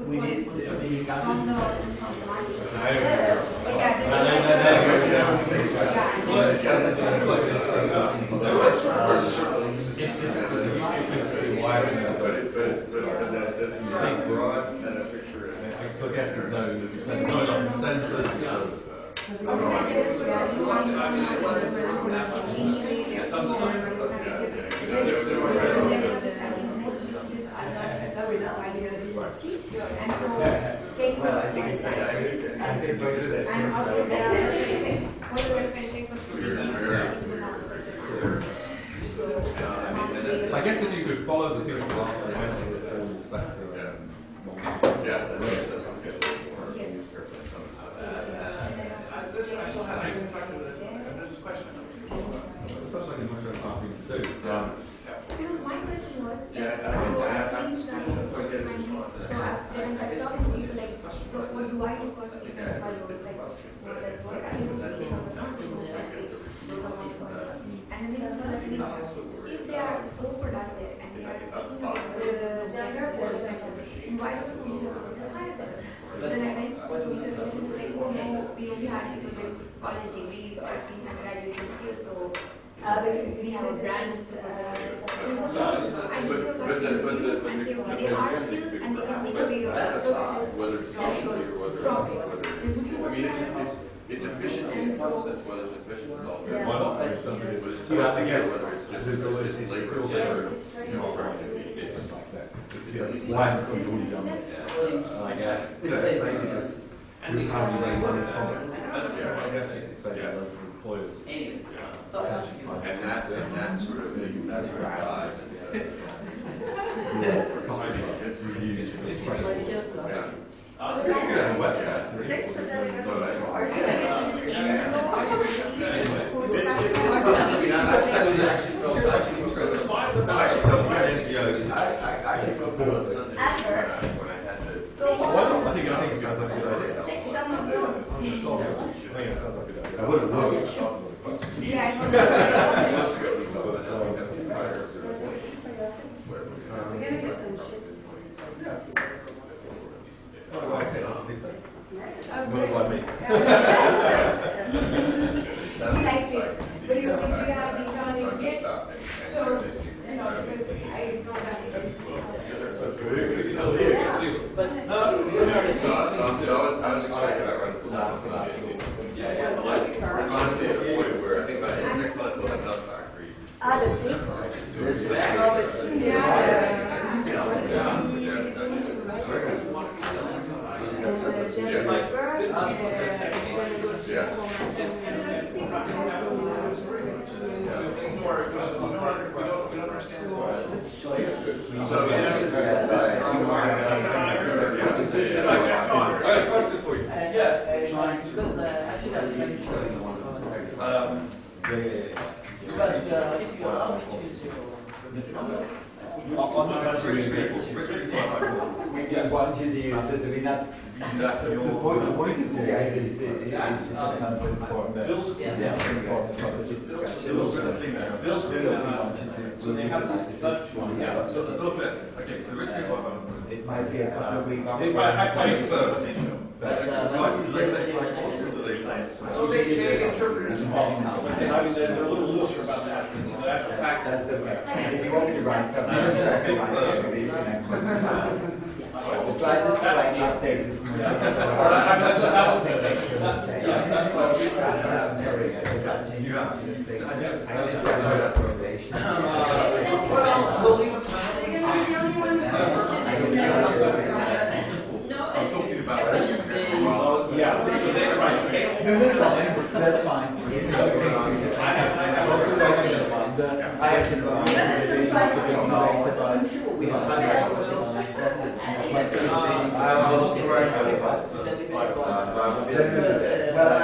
We need to So I guess there's no consensus. I guess if you could follow the people after they went to the formal sector sounds like a much better thing to do. My question was, so I'm talking to people like, so what do I do first if I was like, what I do and then if they are so productive and they are taking the gender qualification, why don't we just hire them? Then I went to the like, oh no, we only hire people with college degrees or at least graduation skills, so because we have a brand. Whether it's efficiency or whether I mean, it's efficiency in some sense, whether it's efficient is all good. Why not? But it's whether it's just labor or Why hasn't somebody already done this? I guess. And we can't really money from it. I guess you could say that for employers. And that sort of that's where it lies. It's reviews. Yeah. It's good on a website. I think it sounds like a good idea. I would have loved it. I was excited about running this out. Finally at a point where I think by the next month we'll have enough factories. We want you to use it. I mean, that's The point of today is an uninformed Bill's discussion. so they have this touch one. Yeah, so those methods. Okay, so let's move on. It might be a couple of weeks. They might have to. They interpret it as wrong, but they're a little looser about that. That's the fact. That's okay. If you want me to write something, the slides are slightly updated from when that's fine.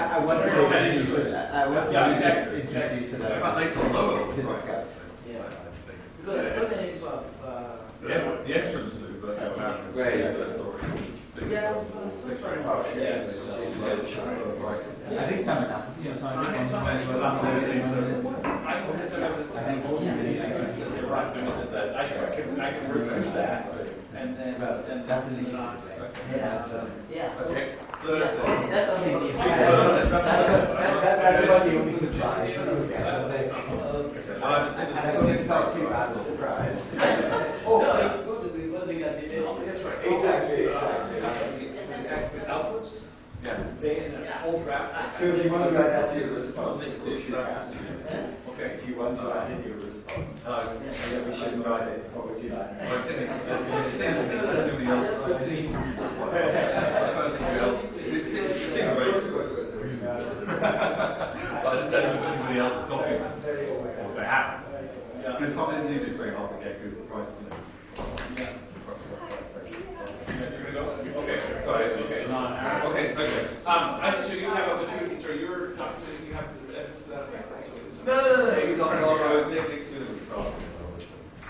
I wonder if you should, The entrance do, but I think some enough. I can reverse that, and then That's an issue. okay. That's about the only surprise. I don't think it's not too bad a surprise. No, it's good because we got the Exactly. outputs. Yes. They in an old draft. So if you want to write that to your response, Okay. if you want to add in your response, we should write it. What would you like? It's not indeed it's very hard to get good price, Okay, sorry. Okay. So you have opportunities, or you're not saying you have the evidence to that effect also? No, you got all techniques to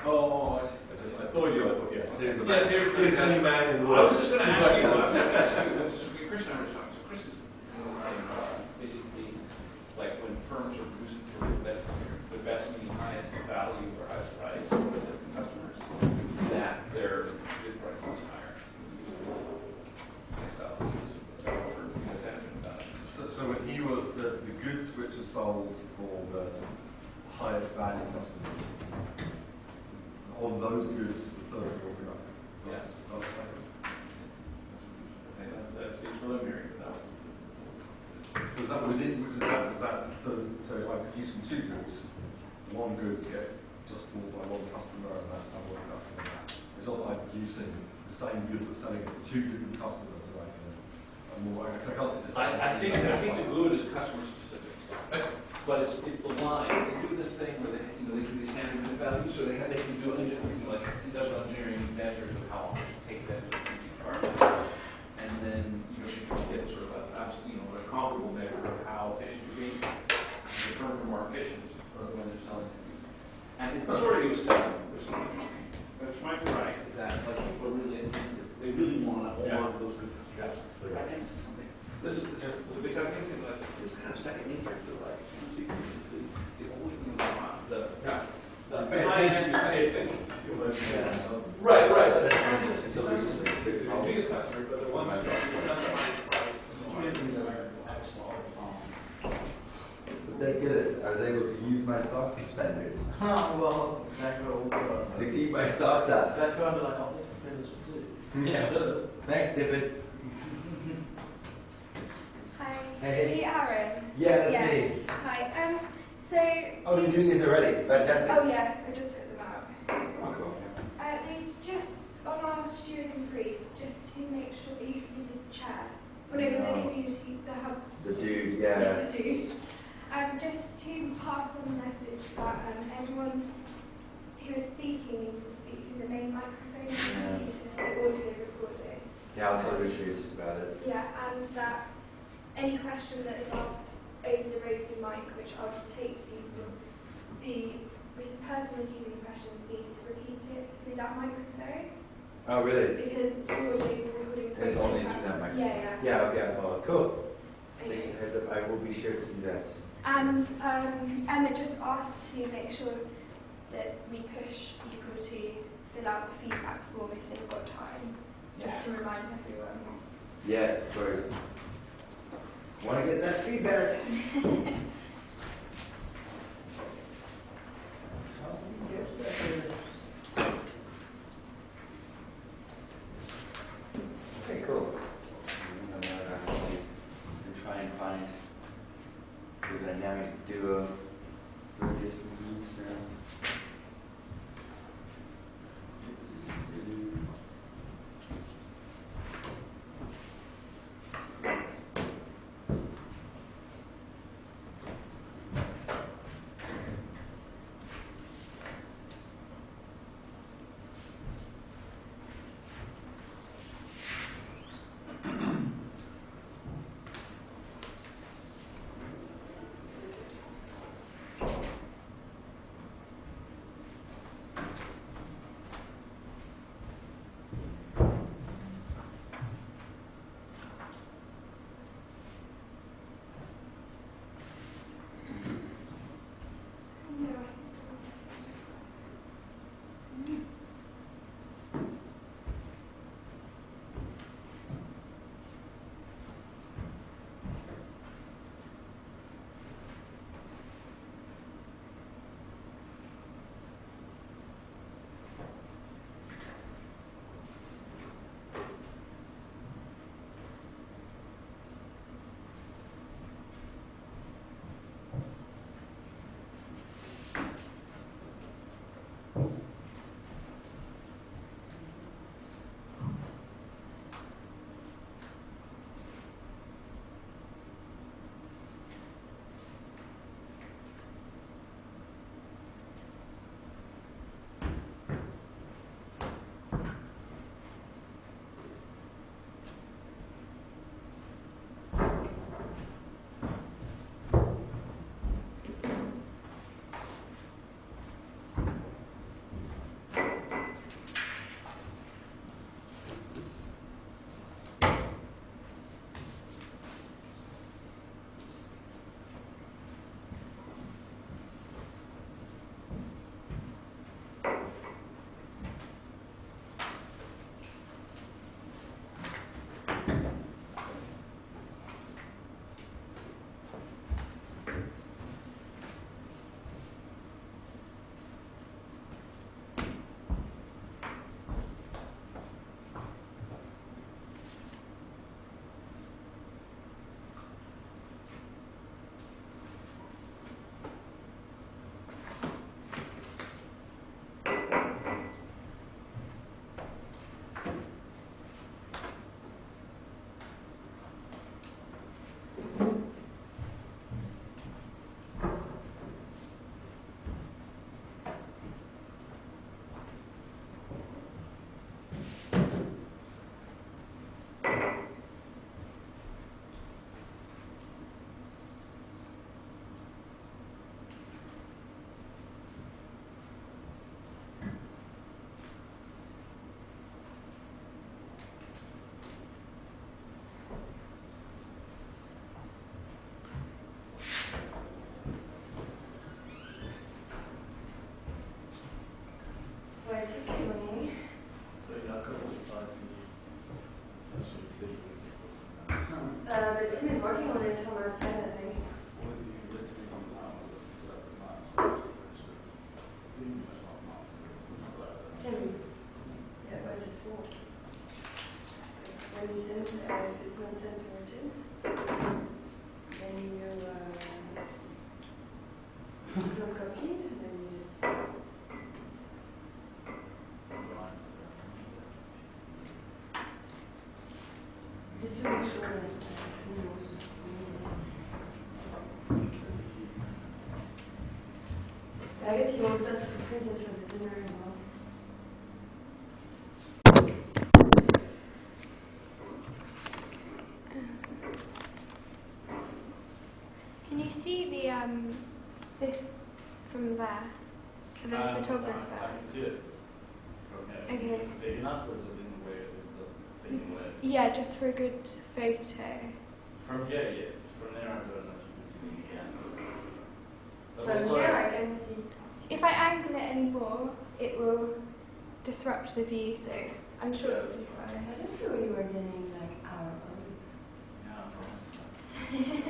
Oh, I see. I thought you would, yes. Here's any man in the I world. was just going to ask you, this is Chris and I were talking. So Chris is basically like when firms are producing for the best meaning highest value or highest price for their customers, that their bid price is higher. So when he was the goods which are sold for the highest value customers, on those goods, the firms will be up. Yes. That's preliminary, but that was. Was that within, so I'm producing two goods, one good gets just bought by one customer and that I'm working up on that. It's not like I'm producing the same good but selling it to two different customers, so I can't see this. I think the good is customer specific. But it's the line. They do this thing where they do these standard values, so they can do like industrial engineering measures of how long it should take them to complete carbon, and then you can get sort of a comparable measure of how efficient you're being. The firm are more efficient when they're selling things. And it's sort of it was telling, which is interesting. But it's my right is that like people are really intensive. They really want to hold on to those good customers. And this is something. This is the big thing. Like this is kind of second nature. I feel like. Right. But it's not just until the biggest customers, but the ones that Thank goodness, I was able to use my sock suspenders. Oh, well, that could also. To keep my socks up. That could be like office suspenders too. Yeah. Thanks, Tiffin. Hi. Hey. Are you Aaron? Yeah, that's me. Hi. So. Oh, you're doing these already? Fantastic. Oh yeah, I just put them out. They just on our student brief, just to make sure that you can do the chair. Well, no, the community, the hub. The dude, yeah. The dude. Just to pass on the message that everyone who is speaking needs to speak through the main microphone to the audio recording. Yeah, I was sort of curious about it. Yeah, and that any question that is asked over the roving mic, which I'll take to people, the person receiving the question needs to repeat it through that microphone. Oh, really? Because we were taking recordings. It's only through that microphone. Yeah. Yeah, okay. Oh, cool. Okay. I will be sure to do that. And it just asks to make sure that we push people to fill out the feedback form if they've got time, just to remind everyone. Yes, of course. Want to get that feedback? How do we get better? Okay, cool. We'll try and find the dynamic duo for this movement now. So you're not going to apply to the city? The team is working on it from outside, I think. Was you literally sometimes just not Tim, yeah, but just for. When you send, if it's not sent to Richard, then you, it's not copied, then you just. Just to make sure that he knows. I guess he wants us to print it for the dinner as well. Can you see the this from there? For the photographer? I can see it from here? Okay. Is it big enough, or is it in the way? Is the thing in the way? Yeah, just for a good photo. From here, yes. From there, I don't know if you can see the piano. But From also, here I can see. If I angle it anymore, it will disrupt the view, so I'm sure it'll be fine. I just feel we were getting like our own. Yeah,